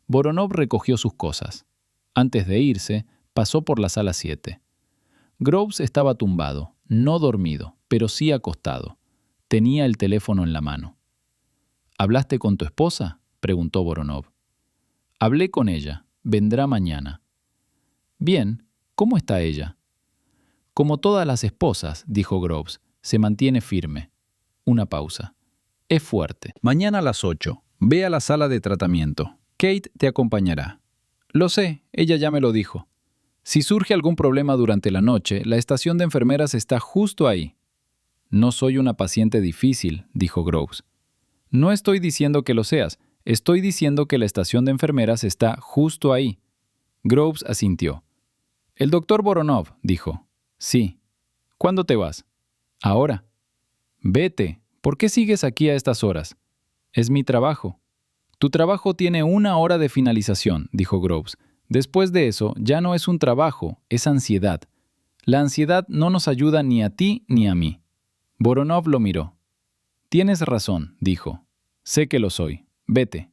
Voronov recogió sus cosas. Antes de irse, pasó por la sala 7. Groves estaba tumbado, no dormido, pero sí acostado. Tenía el teléfono en la mano. ¿Hablaste con tu esposa?, preguntó Voronov. Hablé con ella. Vendrá mañana. Bien. ¿Cómo está ella? Como todas las esposas, dijo Groves, se mantiene firme. Una pausa. Es fuerte. Mañana a las 8. Ve a la sala de tratamiento. Kate te acompañará. Lo sé, ella ya me lo dijo. Si surge algún problema durante la noche, la estación de enfermeras está justo ahí. No soy una paciente difícil, dijo Groves. No estoy diciendo que lo seas, estoy diciendo que la estación de enfermeras está justo ahí. Groves asintió. El doctor Voronov, dijo. Sí. ¿Cuándo te vas? Ahora. Vete. ¿Por qué sigues aquí a estas horas? Es mi trabajo. Tu trabajo tiene 1 hora de finalización, dijo Groves. Después de eso, ya no es un trabajo, es ansiedad. La ansiedad no nos ayuda ni a ti ni a mí. Voronov lo miró. Tienes razón, dijo. Sé que lo soy. Vete.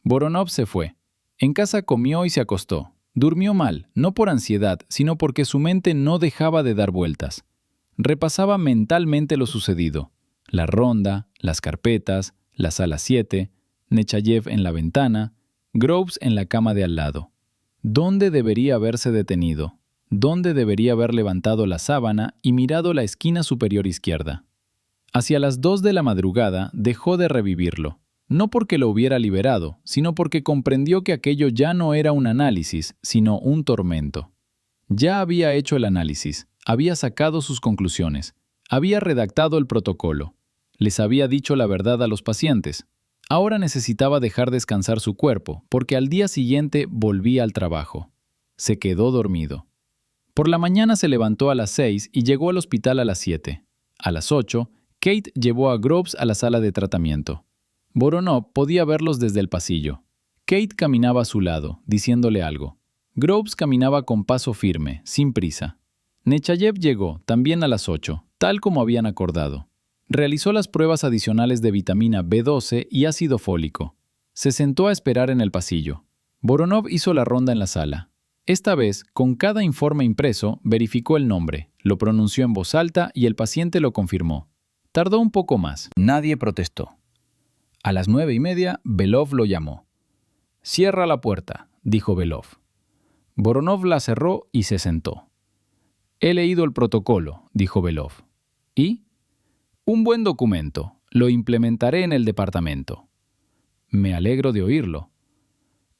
Voronov se fue. En casa comió y se acostó. Durmió mal, no por ansiedad, sino porque su mente no dejaba de dar vueltas. Repasaba mentalmente lo sucedido. La ronda, las carpetas, la sala 7, Nechayev en la ventana, Groves en la cama de al lado. ¿Dónde debería haberse detenido? ¿Dónde debería haber levantado la sábana y mirado la esquina superior izquierda? Hacia las 2 de la madrugada dejó de revivirlo. No porque lo hubiera liberado, sino porque comprendió que aquello ya no era un análisis, sino un tormento. Ya había hecho el análisis, había sacado sus conclusiones, había redactado el protocolo, les había dicho la verdad a los pacientes. Ahora necesitaba dejar descansar su cuerpo, porque al día siguiente volvía al trabajo. Se quedó dormido. Por la mañana se levantó a las 6 y llegó al hospital a las 7. A las 8, Kate llevó a Groves a la sala de tratamiento. Voronov podía verlos desde el pasillo. Kate caminaba a su lado, diciéndole algo. Groves caminaba con paso firme, sin prisa. Nechayev llegó, también a las 8, tal como habían acordado. Realizó las pruebas adicionales de vitamina B12 y ácido fólico. Se sentó a esperar en el pasillo. Voronov hizo la ronda en la sala. Esta vez, con cada informe impreso, verificó el nombre, lo pronunció en voz alta y el paciente lo confirmó. Tardó un poco más. Nadie protestó. A las 9:30, Belov lo llamó. «Cierra la puerta», dijo Belov. Voronov la cerró y se sentó. «He leído el protocolo», dijo Belov. «¿Y?» «Un buen documento. Lo implementaré en el departamento». «Me alegro de oírlo».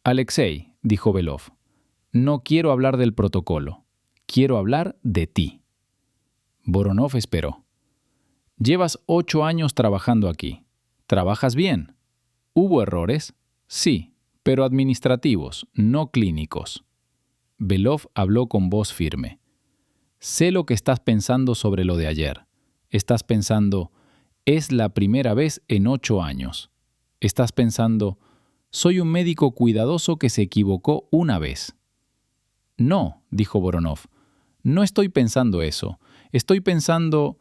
«Alexei», dijo Belov, «no quiero hablar del protocolo. Quiero hablar de ti». Voronov esperó. «Llevas 8 años trabajando aquí. ¿Trabajas bien? ¿Hubo errores? Sí, pero administrativos, no clínicos». Belov habló con voz firme. «Sé lo que estás pensando sobre lo de ayer. Estás pensando, es la primera vez en 8 años. Estás pensando, soy un médico cuidadoso que se equivocó una vez». «No», dijo Voronov, «no estoy pensando eso. Estoy pensando,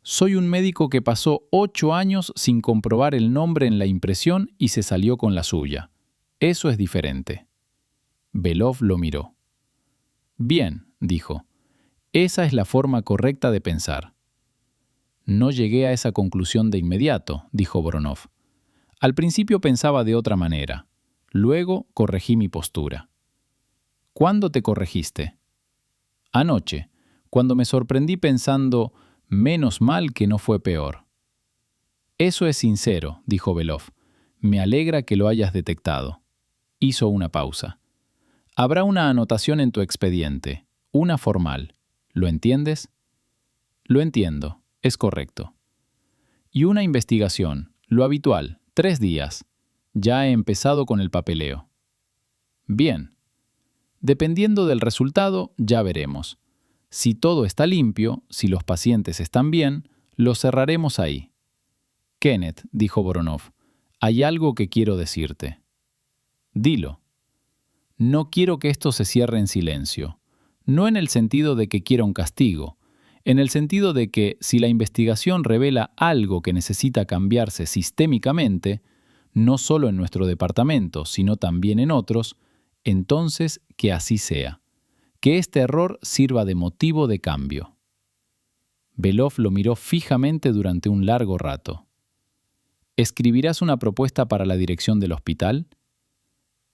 soy un médico que pasó 8 años sin comprobar el nombre en la impresión y se salió con la suya. Eso es diferente». Belov lo miró. «Bien», dijo, «esa es la forma correcta de pensar». «No llegué a esa conclusión de inmediato», dijo Voronov. «Al principio pensaba de otra manera. Luego corregí mi postura». «¿Cuándo te corregiste?» «Anoche, cuando me sorprendí pensando, menos mal que no fue peor». «Eso es sincero», dijo Belov. «Me alegra que lo hayas detectado». Hizo una pausa. «Habrá una anotación en tu expediente, una formal. ¿Lo entiendes?» «Lo entiendo, es correcto». «Y una investigación, lo habitual, 3 días. Ya he empezado con el papeleo». «Bien. Dependiendo del resultado, ya veremos. Si todo está limpio, si los pacientes están bien, lo cerraremos ahí». «Kenneth», dijo Voronov, «hay algo que quiero decirte». «Dilo». «No quiero que esto se cierre en silencio. No en el sentido de que quiera un castigo, en el sentido de que si la investigación revela algo que necesita cambiarse sistémicamente, no solo en nuestro departamento, sino también en otros, entonces que así sea. Que este error sirva de motivo de cambio». Belov lo miró fijamente durante un largo rato. «¿Escribirás una propuesta para la dirección del hospital?»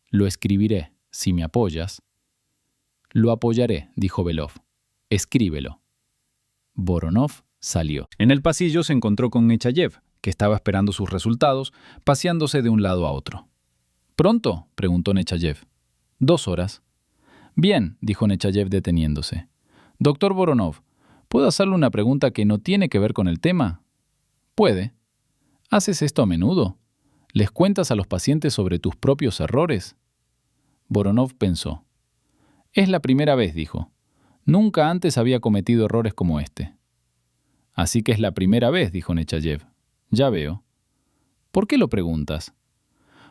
«Lo escribiré, si me apoyas». «Lo apoyaré», dijo Belov. «Escríbelo». Voronov salió. En el pasillo se encontró con Nechayev, que estaba esperando sus resultados, paseándose de un lado a otro. «¿Pronto?», preguntó Nechayev. «2 horas». «Bien», dijo Nechayev deteniéndose. «Doctor Voronov, ¿puedo hacerle una pregunta que no tiene que ver con el tema?» «Puede». «¿Haces esto a menudo? ¿Les cuentas a los pacientes sobre tus propios errores?» Voronov pensó. «Es la primera vez», dijo. «Nunca antes había cometido errores como este». «Así que es la primera vez», dijo Nechayev. «Ya veo». «¿Por qué lo preguntas?»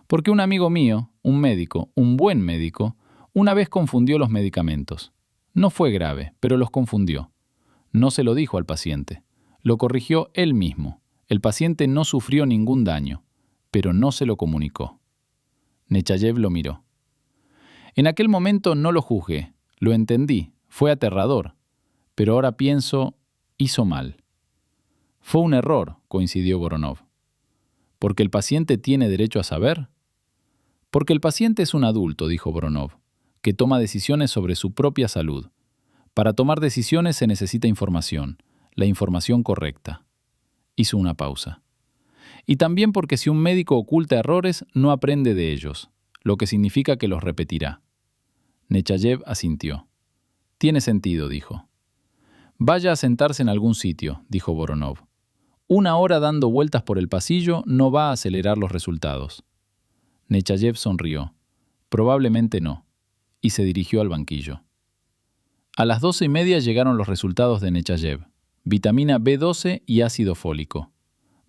«Porque un amigo mío, un médico, un buen médico, una vez confundió los medicamentos. No fue grave, pero los confundió. No se lo dijo al paciente. Lo corrigió él mismo. El paciente no sufrió ningún daño, pero no se lo comunicó». Nechayev lo miró. «En aquel momento no lo juzgué, lo entendí, fue aterrador, pero ahora pienso, hizo mal». «Fue un error», coincidió Voronov. «¿Porque el paciente tiene derecho a saber?» «Porque el paciente es un adulto», dijo Voronov, «que toma decisiones sobre su propia salud. Para tomar decisiones se necesita información, la información correcta». Hizo una pausa. «Y también porque si un médico oculta errores, no aprende de ellos, lo que significa que los repetirá». Nechayev asintió. «Tiene sentido», dijo. «Vaya a sentarse en algún sitio», dijo Voronov. «1 hora dando vueltas por el pasillo no va a acelerar los resultados». Nechayev sonrió. «Probablemente no», y se dirigió al banquillo. A las 12:30 llegaron los resultados de Nechayev: vitamina B12 y ácido fólico.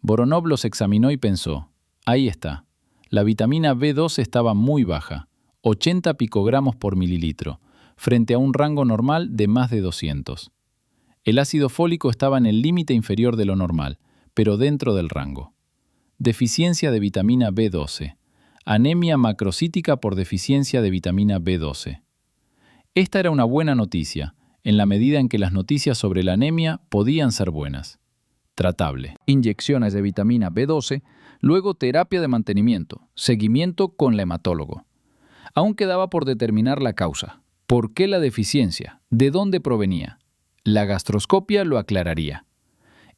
Voronov los examinó y pensó: ahí está. La vitamina B12 estaba muy baja, 80 picogramos por mililitro, frente a un rango normal de más de 200. El ácido fólico estaba en el límite inferior de lo normal, pero dentro del rango. Deficiencia de vitamina B12. Anemia macrocítica por deficiencia de vitamina B12. Esta era una buena noticia, en la medida en que las noticias sobre la anemia podían ser buenas. tratable. Inyecciones de vitamina B12, luego terapia de mantenimiento, seguimiento con el hematólogo. Aún quedaba por determinar la causa. ¿Por qué la deficiencia? ¿De dónde provenía? La gastroscopia lo aclararía.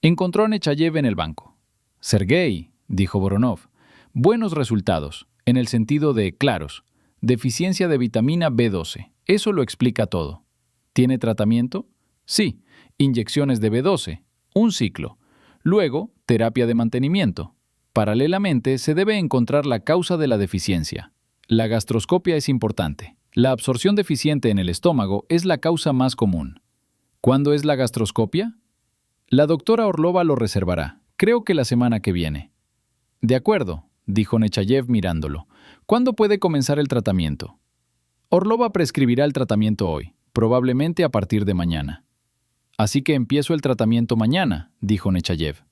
Encontró a Nechayev en el banco. «Sergei», dijo Voronov, «buenos resultados, en el sentido de claros. Deficiencia de vitamina B12. Eso lo explica todo. ¿Tiene tratamiento? Sí. Inyecciones de B12. Un ciclo. Luego, terapia de mantenimiento. Paralelamente, se debe encontrar la causa de la deficiencia. La gastroscopia es importante. La absorción deficiente en el estómago es la causa más común. ¿Cuándo es la gastroscopia? La doctora Orlova lo reservará. Creo que la semana que viene. De acuerdo, dijo Nechayev mirándolo. ¿Cuándo puede comenzar el tratamiento? Orlova prescribirá el tratamiento hoy, probablemente a partir de mañana. Así que empiezo el tratamiento mañana, dijo Nechayev,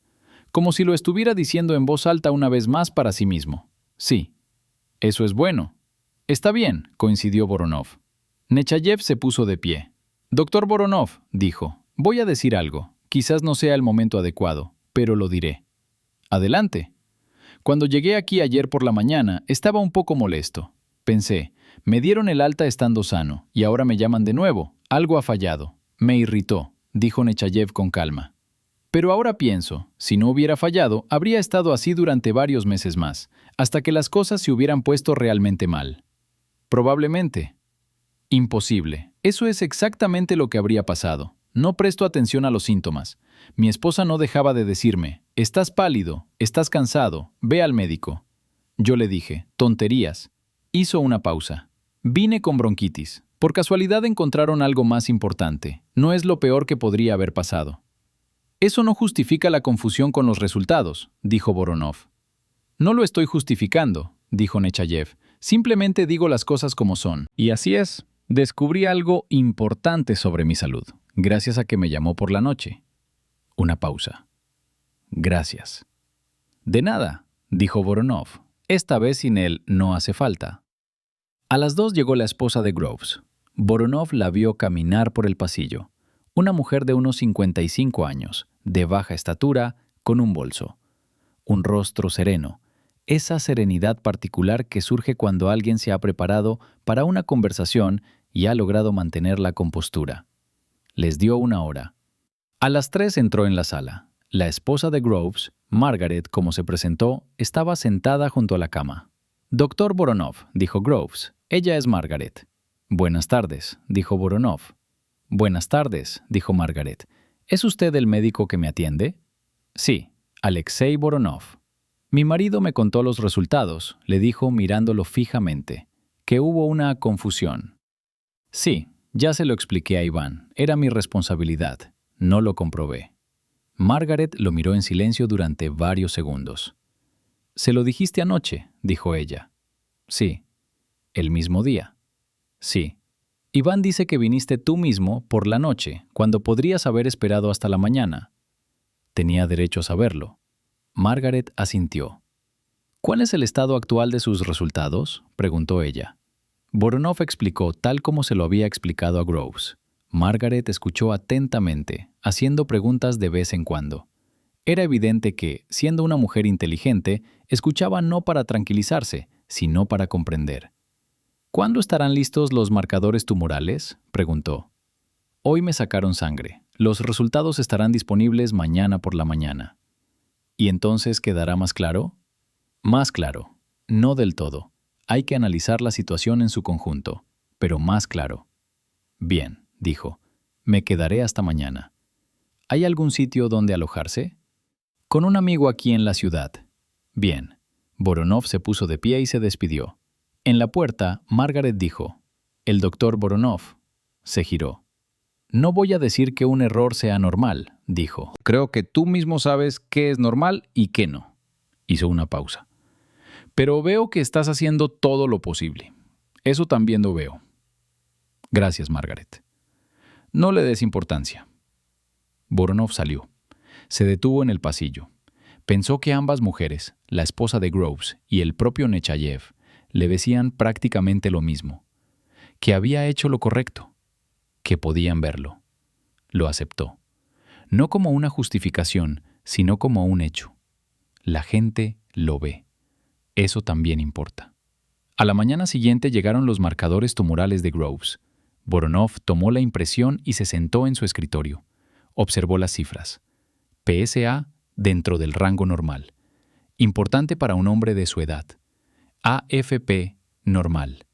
como si lo estuviera diciendo en voz alta una vez más para sí mismo. Sí. Eso es bueno. Está bien, coincidió Voronov. Nechayev se puso de pie. Doctor Voronov, dijo, voy a decir algo. Quizás no sea el momento adecuado, pero lo diré. Adelante. Cuando llegué aquí ayer por la mañana, estaba un poco molesto. Pensé, me dieron el alta estando sano, y ahora me llaman de nuevo. Algo ha fallado. Me irritó, dijo Nechayev con calma. Pero ahora pienso, si no hubiera fallado, habría estado así durante varios meses más, hasta que las cosas se hubieran puesto realmente mal. Probablemente. Imposible. Eso es exactamente lo que habría pasado. No presto atención a los síntomas. Mi esposa no dejaba de decirme, estás pálido, estás cansado, ve al médico. Yo le dije, tonterías. Hizo una pausa. Vine con bronquitis. Por casualidad encontraron algo más importante. No es lo peor que podría haber pasado. Eso no justifica la confusión con los resultados, dijo Voronov. No lo estoy justificando, dijo Nechayev. Simplemente digo las cosas como son. Y así es. Descubrí algo importante sobre mi salud, gracias a que me llamó por la noche. Una pausa. Gracias. De nada, dijo Voronov. Esta vez sin él no hace falta. A las 2 llegó la esposa de Groves. Voronov la vio caminar por el pasillo. Una mujer de unos 55 años, de baja estatura, con un bolso. Un rostro sereno. Esa serenidad particular que surge cuando alguien se ha preparado para una conversación y ha logrado mantener la compostura. Les dio 1 hora. A las 3 entró en la sala. La esposa de Groves, Margaret, como se presentó, estaba sentada junto a la cama. «Doctor Voronov», dijo Groves. «Ella es Margaret». «Buenas tardes», dijo Voronov. «Buenas tardes», dijo Margaret. «¿Es usted el médico que me atiende?» «Sí, Alexei Voronov». «Mi marido me contó los resultados», le dijo mirándolo fijamente, «que hubo una confusión». «Sí, ya se lo expliqué a Iván. Era mi responsabilidad. No lo comprobé». Margaret lo miró en silencio durante varios segundos. «¿Se lo dijiste anoche?», dijo ella. «Sí». «¿El mismo día?» «Sí». «Iván dice que viniste tú mismo por la noche, cuando podrías haber esperado hasta la mañana». «Tenía derecho a saberlo». Margaret asintió. «¿Cuál es el estado actual de sus resultados?», preguntó ella. Voronov explicó tal como se lo había explicado a Groves. Margaret escuchó atentamente, haciendo preguntas de vez en cuando. Era evidente que, siendo una mujer inteligente, escuchaba no para tranquilizarse, sino para comprender. «¿Cuándo estarán listos los marcadores tumorales?», preguntó. «Hoy me sacaron sangre. Los resultados estarán disponibles mañana por la mañana». «¿Y entonces quedará más claro?» «Más claro. No del todo. Hay que analizar la situación en su conjunto, pero más claro». «Bien», dijo. «Me quedaré hasta mañana». «¿Hay algún sitio donde alojarse?» «Con un amigo aquí en la ciudad». «Bien». Voronov se puso de pie y se despidió. En la puerta, Margaret dijo, «El doctor Voronov». Se giró. «No voy a decir que un error sea normal», dijo. «Creo que tú mismo sabes qué es normal y qué no». Hizo una pausa. «Pero veo que estás haciendo todo lo posible. Eso también lo veo». «Gracias, Margaret». «No le des importancia». Voronov salió. Se detuvo en el pasillo. Pensó que ambas mujeres, la esposa de Groves y el propio Nechayev, le decían prácticamente lo mismo, que había hecho lo correcto, que podían verlo. Lo aceptó. No como una justificación, sino como un hecho. La gente lo ve. Eso también importa. A la mañana siguiente llegaron los marcadores tumorales de Groves. Voronov tomó la impresión y se sentó en su escritorio. Observó las cifras. PSA dentro del rango normal. Importante para un hombre de su edad. AFP normal.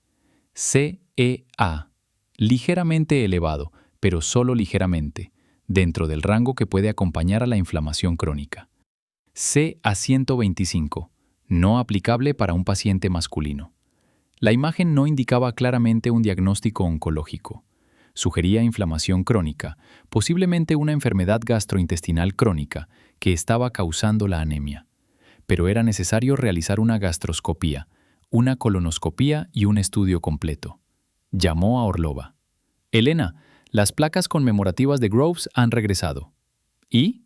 CEA ligeramente elevado, pero solo ligeramente, dentro del rango que puede acompañar a la inflamación crónica. C a 125, no aplicable para un paciente masculino. La imagen no indicaba claramente un diagnóstico oncológico. Sugería inflamación crónica, posiblemente una enfermedad gastrointestinal crónica que estaba causando la anemia. Pero era necesario realizar una gastroscopía, una colonoscopía y un estudio completo. Llamó a Orlova. «Elena, las placas conmemorativas de Groves han regresado». ¿Y?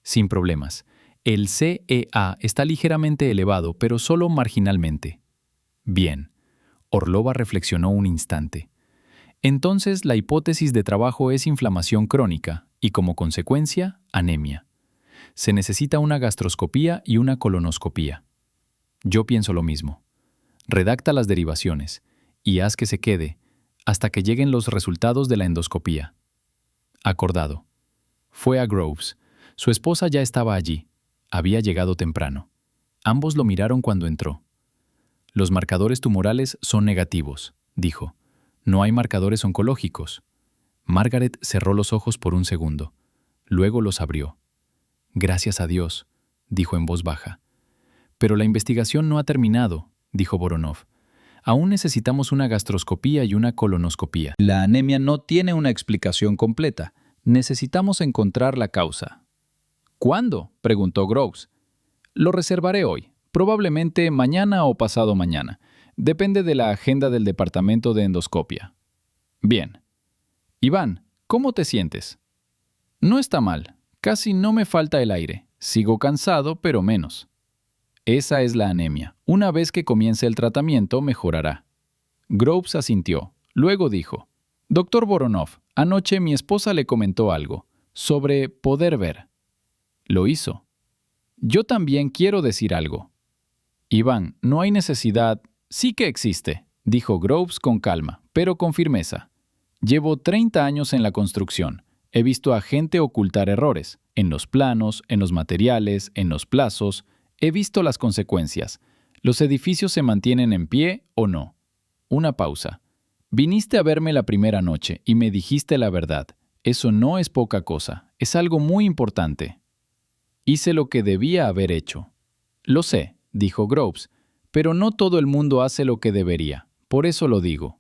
Sin problemas. El CEA está ligeramente elevado, pero solo marginalmente. Bien. Orlova reflexionó un instante. Entonces, la hipótesis de trabajo es inflamación crónica y, como consecuencia, anemia. Se necesita una gastroscopía y una colonoscopía. Yo pienso lo mismo. Redacta las derivaciones y haz que se quede hasta que lleguen los resultados de la endoscopía. Acordado. Fue a Groves. Su esposa ya estaba allí. Había llegado temprano. Ambos lo miraron cuando entró. Los marcadores tumorales son negativos, dijo. No hay marcadores oncológicos. Margaret cerró los ojos por un segundo. Luego los abrió. Gracias a Dios, dijo en voz baja. Pero la investigación no ha terminado, dijo Voronov. Aún necesitamos una gastroscopía y una colonoscopía. La anemia no tiene una explicación completa. Necesitamos encontrar la causa. ¿Cuándo?, preguntó Groves. Lo reservaré hoy, probablemente mañana o pasado mañana. Depende de la agenda del departamento de endoscopia. Bien. Iván, ¿cómo te sientes? No está mal. Casi no me falta el aire. Sigo cansado, pero menos. Esa es la anemia. Una vez que comience el tratamiento, mejorará. Groves asintió. Luego dijo, «Doctor Voronov, anoche mi esposa le comentó algo sobre poder ver». Lo hizo. Yo también quiero decir algo. Iván, no hay necesidad. Sí que existe, dijo Groves con calma, pero con firmeza. Llevo 30 años en la construcción. He visto a gente ocultar errores, en los planos, en los materiales, en los plazos. He visto las consecuencias. ¿Los edificios se mantienen en pie o no? Una pausa. Viniste a verme la primera noche y me dijiste la verdad. Eso no es poca cosa, es algo muy importante. Hice lo que debía haber hecho. Lo sé, dijo Groves, pero no todo el mundo hace lo que debería. Por eso lo digo.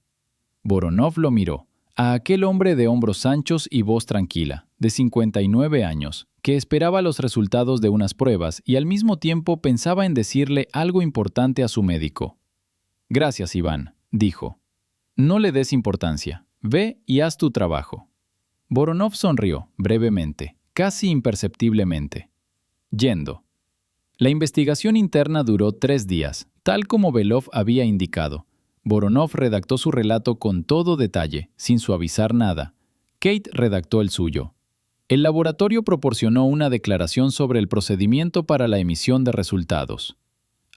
Voronov lo miró. A aquel hombre de hombros anchos y voz tranquila, de 59 años, que esperaba los resultados de unas pruebas y al mismo tiempo pensaba en decirle algo importante a su médico. «Gracias, Iván», dijo. «No le des importancia. Ve y haz tu trabajo». Voronov sonrió, brevemente, casi imperceptiblemente. Yendo. La investigación interna duró 3 días, tal como Belov había indicado. Voronov redactó su relato con todo detalle, sin suavizar nada. Kate redactó el suyo. El laboratorio proporcionó una declaración sobre el procedimiento para la emisión de resultados.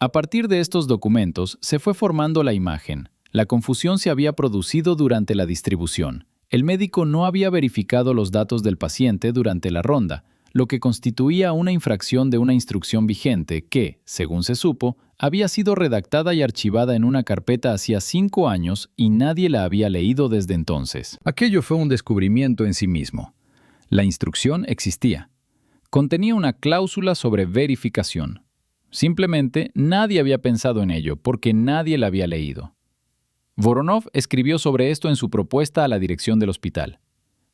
A partir de estos documentos se fue formando la imagen. La confusión se había producido durante la distribución. El médico no había verificado los datos del paciente durante la ronda, lo que constituía una infracción de una instrucción vigente que, según se supo, había sido redactada y archivada en una carpeta hacía 5 años y nadie la había leído desde entonces. Aquello fue un descubrimiento en sí mismo. La instrucción existía. Contenía una cláusula sobre verificación. Simplemente nadie había pensado en ello porque nadie la había leído. Voronov escribió sobre esto en su propuesta a la dirección del hospital.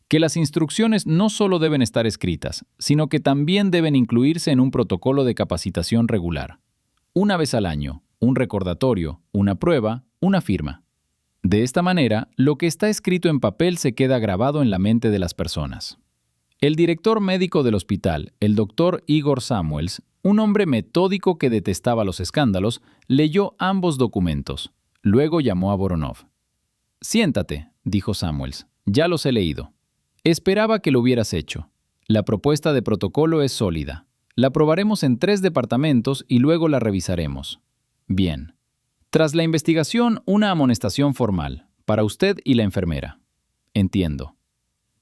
Que las instrucciones no solo deben estar escritas, sino que también deben incluirse en un protocolo de capacitación regular. Una vez al año, un recordatorio, una prueba, una firma. De esta manera, lo que está escrito en papel se queda grabado en la mente de las personas. El director médico del hospital, el doctor Igor Samuels, un hombre metódico que detestaba los escándalos, leyó ambos documentos. Luego llamó a Voronov. «Siéntate», dijo Samuels. «Ya los he leído». Esperaba que lo hubieras hecho. La propuesta de protocolo es sólida. La probaremos en 3 departamentos y luego la revisaremos. Bien. Tras la investigación, una amonestación formal, para usted y la enfermera. Entiendo.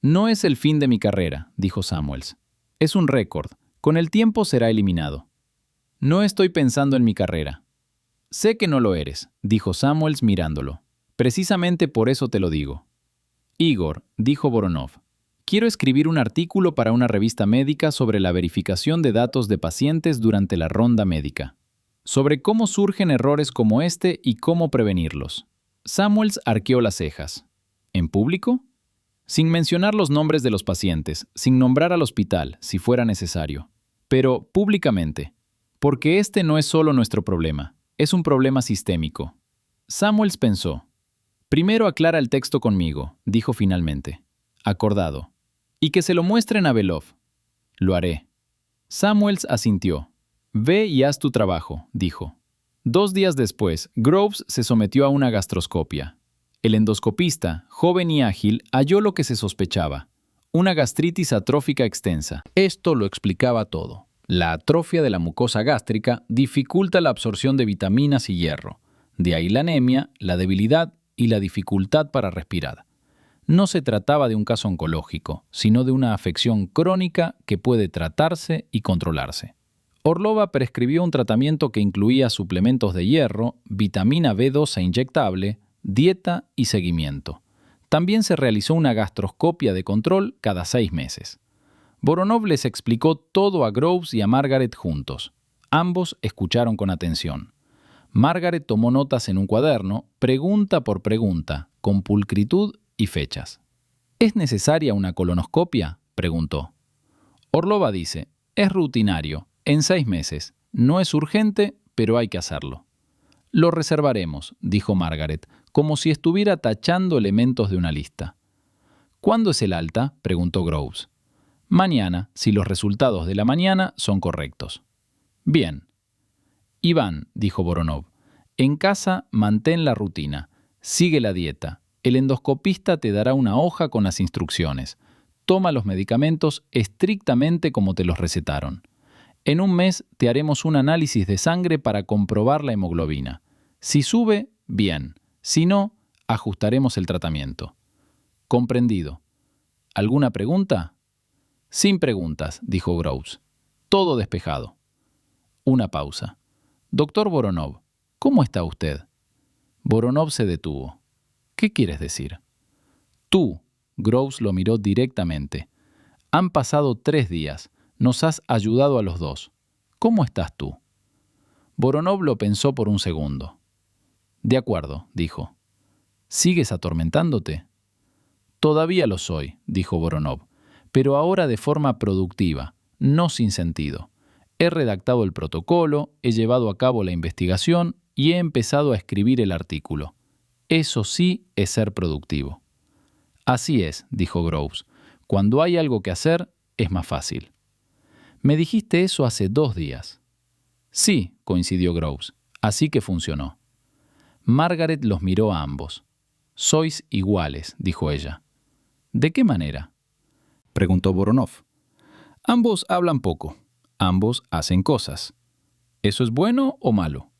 No es el fin de mi carrera, dijo Samuels. Es un récord. Con el tiempo será eliminado. No estoy pensando en mi carrera. Sé que no lo eres, dijo Samuels mirándolo. Precisamente por eso te lo digo. Igor, dijo Voronov, quiero escribir un artículo para una revista médica sobre la verificación de datos de pacientes durante la ronda médica. Sobre cómo surgen errores como este y cómo prevenirlos. Samuels arqueó las cejas. ¿En público? Sin mencionar los nombres de los pacientes, sin nombrar al hospital, si fuera necesario. Pero públicamente. Porque este no es solo nuestro problema, es un problema sistémico. Samuels pensó. Primero aclara el texto conmigo, dijo finalmente. Acordado. Y que se lo muestren a Belov. Lo haré. Samuels asintió. Ve y haz tu trabajo, dijo. 2 días después, Groves se sometió a una gastroscopia. El endoscopista, joven y ágil, halló lo que se sospechaba. Una gastritis atrófica extensa. Esto lo explicaba todo. La atrofia de la mucosa gástrica dificulta la absorción de vitaminas y hierro. De ahí la anemia, la debilidad y la dificultad para respirar. No se trataba de un caso oncológico, sino de una afección crónica que puede tratarse y controlarse. Orlova prescribió un tratamiento que incluía suplementos de hierro, vitamina B12 inyectable, dieta y seguimiento. También se realizó una gastroscopia de control cada 6 meses. Voronov les explicó todo a Groves y a Margaret juntos. Ambos escucharon con atención. Margaret tomó notas en un cuaderno, pregunta por pregunta, con pulcritud y fechas. ¿Es necesaria una colonoscopia?, preguntó. Orlova dice, es rutinario, en 6 meses. No es urgente, pero hay que hacerlo. Lo reservaremos, dijo Margaret, como si estuviera tachando elementos de una lista. ¿Cuándo es el alta?, preguntó Groves. Mañana, si los resultados de la mañana son correctos. Bien. Iván, dijo Voronov, en casa mantén la rutina, sigue la dieta. El endoscopista te dará una hoja con las instrucciones. Toma los medicamentos estrictamente como te los recetaron. En 1 mes te haremos un análisis de sangre para comprobar la hemoglobina. Si sube, bien. Si no, ajustaremos el tratamiento. Comprendido. ¿Alguna pregunta? Sin preguntas, dijo Groves. Todo despejado. Una pausa. Doctor Voronov, ¿cómo está usted? Voronov se detuvo. ¿Qué quieres decir? Tú, Groves lo miró directamente. Han pasado 3 días. Nos has ayudado a los 2. ¿Cómo estás tú? Voronov lo pensó por un segundo. De acuerdo, dijo. ¿Sigues atormentándote? Todavía lo soy, dijo Voronov, pero ahora de forma productiva, no sin sentido. He redactado el protocolo, he llevado a cabo la investigación y he empezado a escribir el artículo. Eso sí es ser productivo. Así es, dijo Groves. Cuando hay algo que hacer, es más fácil. Me dijiste eso hace 2 días. Sí, coincidió Groves. Así que funcionó. Margaret los miró a ambos. Sois iguales, dijo ella. ¿De qué manera?, preguntó Voronov. Ambos hablan poco. Ambos hacen cosas. ¿Eso es bueno o malo?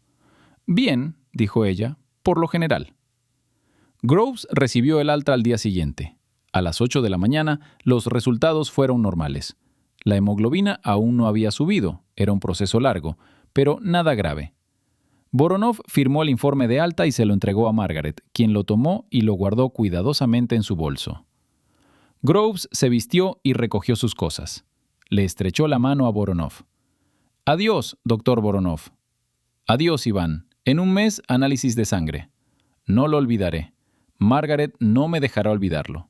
Bien, dijo ella, por lo general. Groves recibió el alta al día siguiente. A las 8 de la mañana, los resultados fueron normales. La hemoglobina aún no había subido, era un proceso largo, pero nada grave. Voronov firmó el informe de alta y se lo entregó a Margaret, quien lo tomó y lo guardó cuidadosamente en su bolso. Groves se vistió y recogió sus cosas. Le estrechó la mano a Voronov. Adiós, doctor Voronov. Adiós, Iván. En 1 mes, análisis de sangre. No lo olvidaré. Margaret no me dejará olvidarlo.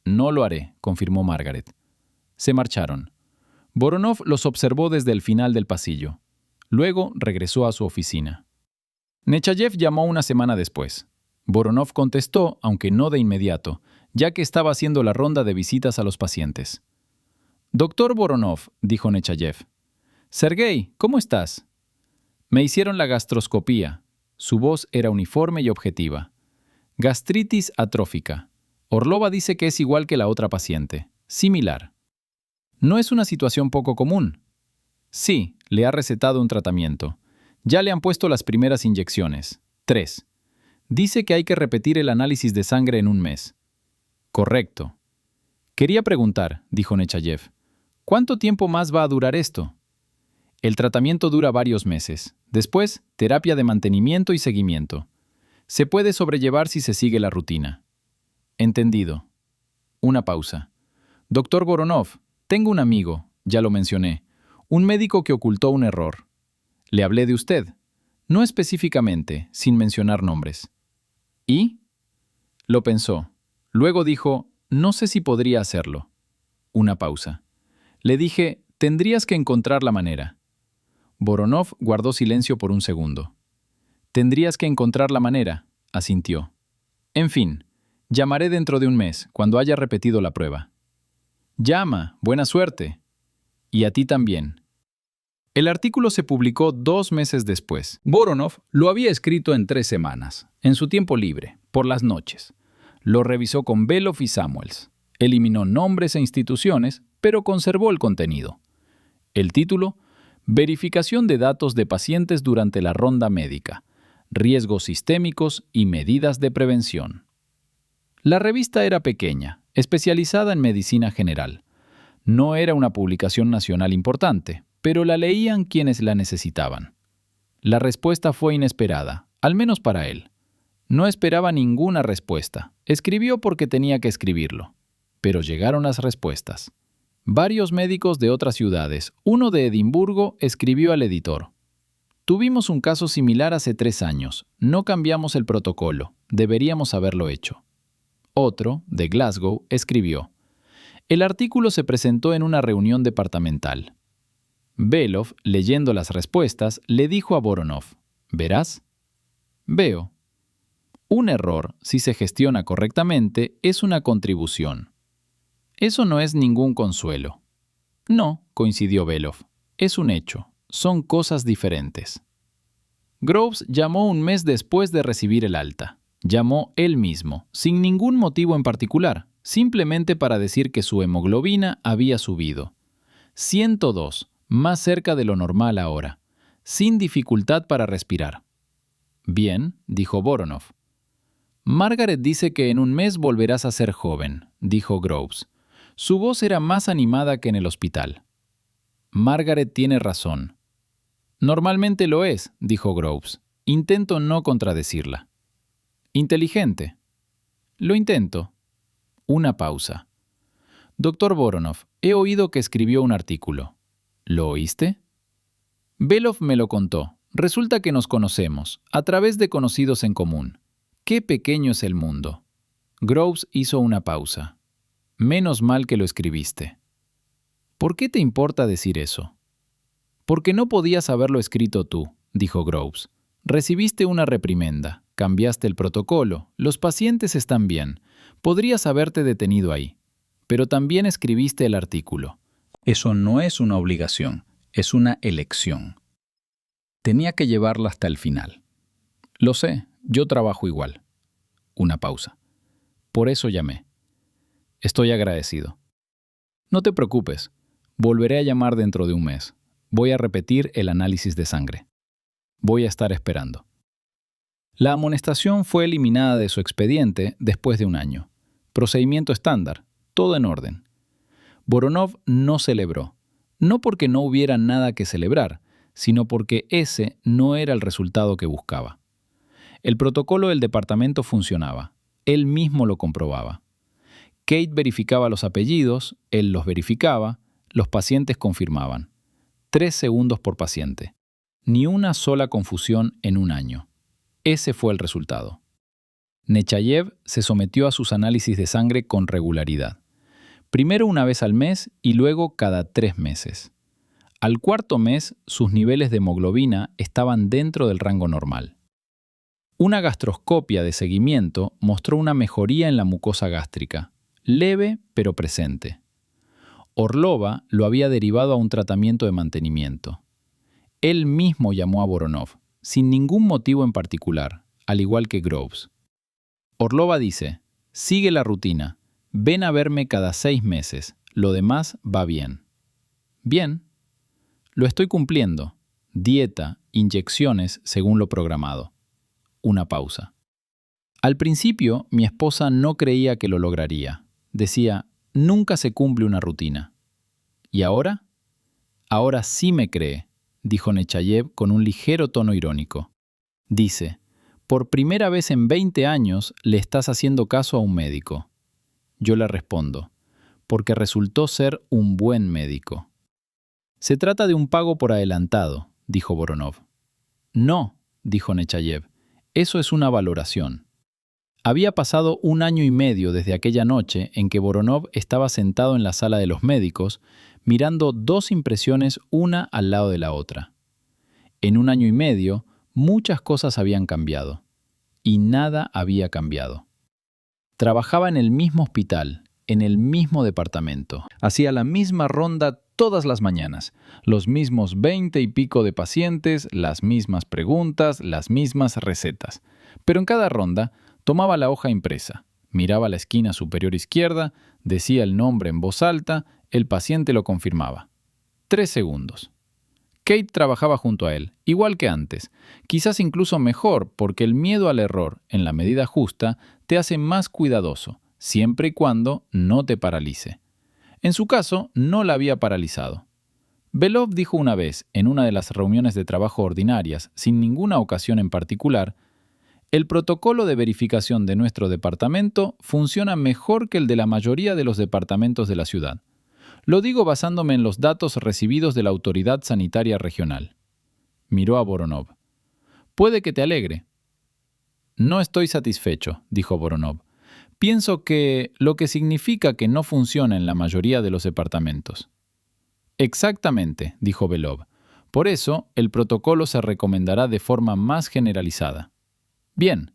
No lo haré, confirmó Margaret. Se marcharon. Voronov los observó desde el final del pasillo. Luego regresó a su oficina. Nechayev llamó 1 semana después. Voronov contestó, aunque no de inmediato, ya que estaba haciendo la ronda de visitas a los pacientes. Doctor Voronov, dijo Nechayev. Sergei, ¿cómo estás? Me hicieron la gastroscopía. Su voz era uniforme y objetiva. Gastritis atrófica. Orlova dice que es igual que la otra paciente. Similar. No es una situación poco común. Sí, le ha recetado un tratamiento. Ya le han puesto las primeras inyecciones. 3. Dice que hay que repetir el análisis de sangre en un mes. Correcto. Quería preguntar, dijo Nechayev, ¿cuánto tiempo más va a durar esto? El tratamiento dura varios meses. Después, terapia de mantenimiento y seguimiento. Se puede sobrellevar si se sigue la rutina. Entendido. Una pausa. Doctor Voronov, tengo un amigo, ya lo mencioné, un médico que ocultó un error. Le hablé de usted, no específicamente, sin mencionar nombres. ¿Y? Lo pensó. Luego dijo, no sé si podría hacerlo. Una pausa. Le dije, tendrías que encontrar la manera. Voronov guardó silencio por un segundo. Tendrías que encontrar la manera, asintió. En fin, llamaré dentro de un mes, cuando haya repetido la prueba. Llama, buena suerte. Y a ti también. El artículo se publicó 2 meses después. Voronov lo había escrito en 3 semanas, en su tiempo libre, por las noches. Lo revisó con Belov y Samuels. Eliminó nombres e instituciones, pero conservó el contenido. El título: Verificación de datos de pacientes durante la ronda médica, riesgos sistémicos y medidas de prevención. La revista era pequeña, especializada en medicina general. No era una publicación nacional importante, pero la leían quienes la necesitaban. La respuesta fue inesperada, al menos para él. No esperaba ninguna respuesta. Escribió porque tenía que escribirlo. Pero llegaron las respuestas. Varios médicos de otras ciudades, uno de Edimburgo, escribió al editor. Tuvimos un caso similar hace 3 años. No cambiamos el protocolo. Deberíamos haberlo hecho. Otro, de Glasgow, escribió. El artículo se presentó en una reunión departamental. Belov, leyendo las respuestas, le dijo a Voronov, ¿verás? Veo. Un error, si se gestiona correctamente, es una contribución. Eso no es ningún consuelo. No, coincidió Belov. Es un hecho. Son cosas diferentes. Groves llamó un mes después de recibir el alta. Llamó él mismo, sin ningún motivo en particular, simplemente para decir que su hemoglobina había subido. 102, más cerca de lo normal ahora, sin dificultad para respirar. Bien, dijo Voronov. Margaret dice que en un mes volverás a ser joven, dijo Groves. Su voz era más animada que en el hospital. Margaret tiene razón. Normalmente lo es, dijo Groves. Intento no contradecirla. Inteligente. Lo intento. Una pausa. Doctor Voronov, he oído que escribió un artículo. ¿Lo oíste? Belov me lo contó. Resulta que nos conocemos, a través de conocidos en común. ¡Qué pequeño es el mundo! Groves hizo una pausa. Menos mal que lo escribiste. ¿Por qué te importa decir eso? Porque no podías haberlo escrito tú, dijo Groves. Recibiste una reprimenda, cambiaste el protocolo, los pacientes están bien. Podrías haberte detenido ahí. Pero también escribiste el artículo. Eso no es una obligación, es una elección. Tenía que llevarla hasta el final. Lo sé, yo trabajo igual. Una pausa. Por eso llamé. Estoy agradecido. No te preocupes, volveré a llamar dentro de un mes. Voy a repetir el análisis de sangre. Voy a estar esperando. La amonestación fue eliminada de su expediente después de 1 año. Procedimiento estándar, todo en orden. Voronov no celebró, no porque no hubiera nada que celebrar, sino porque ese no era el resultado que buscaba. El protocolo del departamento funcionaba, él mismo lo comprobaba. Kate verificaba los apellidos, él los verificaba, los pacientes confirmaban. 3 segundos por paciente. Ni una sola confusión en 1 año. Ese fue el resultado. Nechayev se sometió a sus análisis de sangre con regularidad. Primero 1 vez al mes y luego cada 3 meses. Al 4.º mes, sus niveles de hemoglobina estaban dentro del rango normal. Una gastroscopia de seguimiento mostró una mejoría en la mucosa gástrica, leve pero presente. Orlova lo había derivado a un tratamiento de mantenimiento. Él mismo llamó a Voronov, sin ningún motivo en particular, al igual que Groves. Orlova dice, sigue la rutina, ven a verme cada 6 meses, lo demás va bien. Bien. Lo estoy cumpliendo. Dieta, inyecciones según lo programado. Una pausa. Al principio, mi esposa no creía que lo lograría. Decía, nunca se cumple una rutina. ¿Y ahora? Ahora sí me cree, dijo Nechayev con un ligero tono irónico. Dice, por primera vez en 20 años le estás haciendo caso a un médico. Yo le respondo, porque resultó ser un buen médico. Se trata de un pago por adelantado, dijo Voronov. No, dijo Nechayev, eso es una valoración. Había pasado 1 año y medio desde aquella noche en que Voronov estaba sentado en la sala de los médicos, mirando 2 impresiones una al lado de la otra. En 1 año y medio, muchas cosas habían cambiado. Y nada había cambiado. Trabajaba en el mismo hospital, en el mismo departamento. Hacía la misma ronda todas las mañanas, los mismos 20 y pico de pacientes, las mismas preguntas, las mismas recetas. Pero en cada ronda, tomaba la hoja impresa, miraba la esquina superior izquierda, decía el nombre en voz alta, el paciente lo confirmaba. 3 segundos. Kate trabajaba junto a él, igual que antes, quizás incluso mejor porque el miedo al error, en la medida justa, te hace más cuidadoso, siempre y cuando no te paralice. En su caso, no la había paralizado. Belov dijo una vez, en una de las reuniones de trabajo ordinarias, sin ninguna ocasión en particular, el protocolo de verificación de nuestro departamento funciona mejor que el de la mayoría de los departamentos de la ciudad. Lo digo basándome en los datos recibidos de la Autoridad Sanitaria Regional. Miró a Voronov. Puede que te alegre. No estoy satisfecho, dijo Voronov. Pienso que lo que significa que no funciona en la mayoría de los departamentos. Exactamente, dijo Belov. Por eso, el protocolo se recomendará de forma más generalizada. Bien,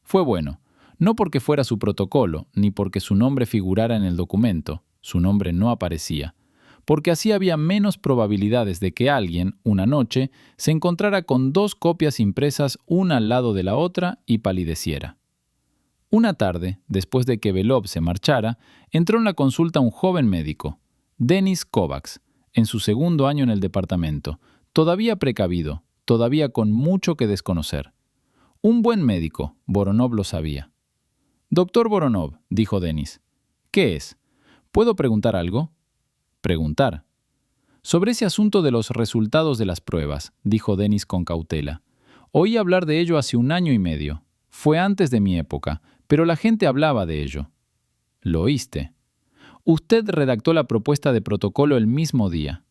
fue bueno, no porque fuera su protocolo, ni porque su nombre figurara en el documento, su nombre no aparecía, porque así había menos probabilidades de que alguien, una noche, se encontrara con 2 copias impresas una al lado de la otra y palideciera. Una tarde, después de que Belov se marchara, entró en la consulta un joven médico, Denis Kovacs, en su 2º año en el departamento, todavía precavido, todavía con mucho que desconocer. Un buen médico, Voronov lo sabía. «Doctor Voronov», dijo Denis. «¿Qué es? ¿Puedo preguntar algo?» «Preguntar». «Sobre ese asunto de los resultados de las pruebas», dijo Denis con cautela. «Oí hablar de ello hace 1 año y medio. Fue antes de mi época, pero la gente hablaba de ello». «¿Lo oíste?» «Usted redactó la propuesta de protocolo el mismo día».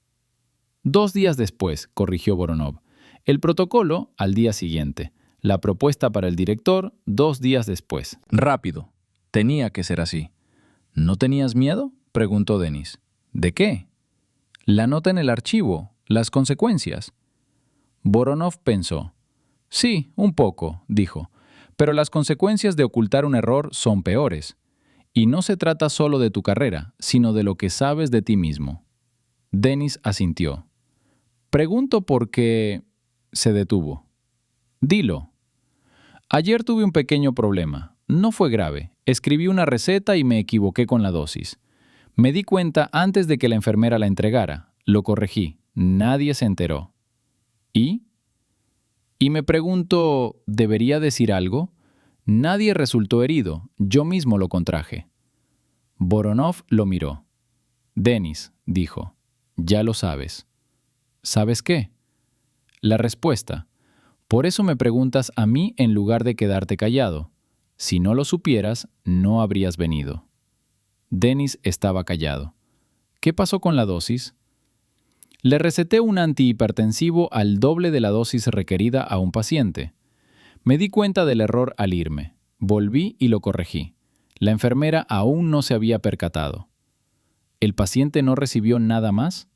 «2 días después», corrigió Voronov. «El protocolo al día siguiente. La propuesta para el director 2 días después». «Rápido. Tenía que ser así». «¿No tenías miedo?», preguntó Denis. «¿De qué?» «La nota en el archivo, las consecuencias». Voronov pensó. «Sí, un poco», dijo, «pero las consecuencias de ocultar un error son peores. Y no se trata solo de tu carrera, sino de lo que sabes de ti mismo». Denis asintió. «Pregunto por qué...» Se detuvo. «Dilo». «Ayer tuve un pequeño problema. No fue grave. Escribí una receta y me equivoqué con la dosis. Me di cuenta antes de que la enfermera la entregara. Lo corregí. Nadie se enteró». ¿Y? Y me pregunto, ¿debería decir algo? Nadie resultó herido. Yo mismo lo contraje. Voronov lo miró. «Denis», dijo, «ya lo sabes». «¿Sabes qué?» La respuesta. «Por eso me preguntas a mí en lugar de quedarte callado. Si no lo supieras, no habrías venido». Denis estaba callado. «¿Qué pasó con la dosis?» «Le receté un antihipertensivo al doble de la dosis requerida a un paciente. Me di cuenta del error al irme. Volví y lo corregí. La enfermera aún no se había percatado». «¿El paciente no recibió nada más?»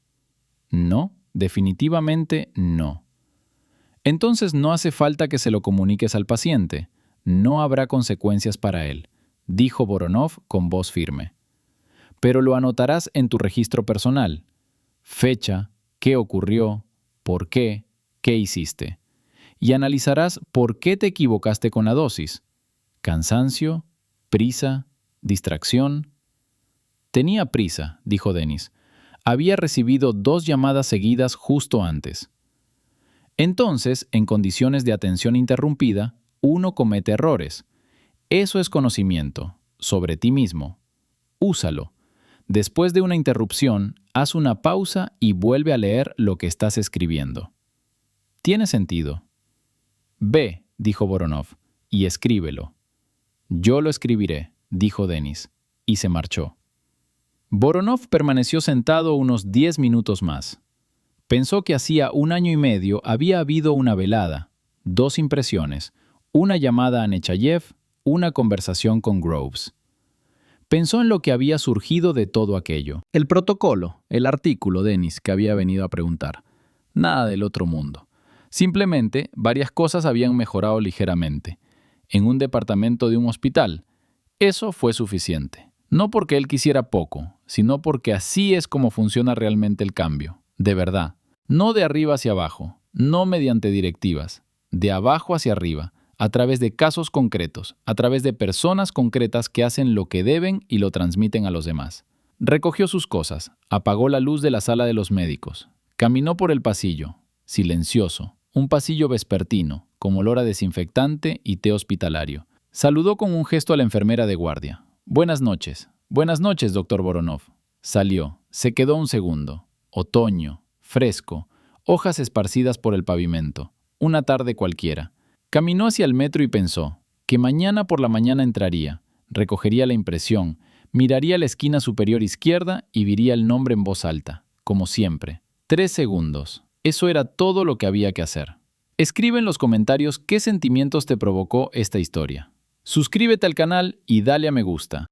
«No, definitivamente no». «Entonces no hace falta que se lo comuniques al paciente. No habrá consecuencias para él», dijo Voronov con voz firme. «Pero lo anotarás en tu registro personal. Fecha, qué ocurrió, por qué hiciste. Y analizarás por qué te equivocaste con la dosis. Cansancio, prisa, distracción». «Tenía prisa», dijo Denis. Había recibido 2 llamadas seguidas justo antes. Entonces, en condiciones de atención interrumpida, uno comete errores. Eso es conocimiento sobre ti mismo. Úsalo. Después de una interrupción, haz una pausa y vuelve a leer lo que estás escribiendo. Tiene sentido. Ve, dijo Voronov, y escríbelo. Yo lo escribiré, dijo Denis, y se marchó. Voronov permaneció sentado unos 10 minutos más. Pensó que hacía 1 año y medio había habido una velada, 2 impresiones, una llamada a Nechayev, una conversación con Groves. Pensó en lo que había surgido de todo aquello. El protocolo, el artículo, Denis, que había venido a preguntar. Nada del otro mundo. Simplemente, varias cosas habían mejorado ligeramente. En un departamento de un hospital. Eso fue suficiente. No porque él quisiera poco, sino porque así es como funciona realmente el cambio. De verdad. No de arriba hacia abajo, no mediante directivas. De abajo hacia arriba. A través de casos concretos, a través de personas concretas que hacen lo que deben y lo transmiten a los demás. Recogió sus cosas, apagó la luz de la sala de los médicos, caminó por el pasillo, silencioso, un pasillo vespertino, con olor a desinfectante y té hospitalario. Saludó con un gesto a la enfermera de guardia. Buenas noches, doctor Voronov. Salió, se quedó un segundo. Otoño, fresco, hojas esparcidas por el pavimento, una tarde cualquiera. Caminó hacia el metro y pensó que mañana por la mañana entraría, recogería la impresión, miraría la esquina superior izquierda y diría el nombre en voz alta, como siempre. 3 segundos. Eso era todo lo que había que hacer. Escribe en los comentarios qué sentimientos te provocó esta historia. Suscríbete al canal y dale a me gusta.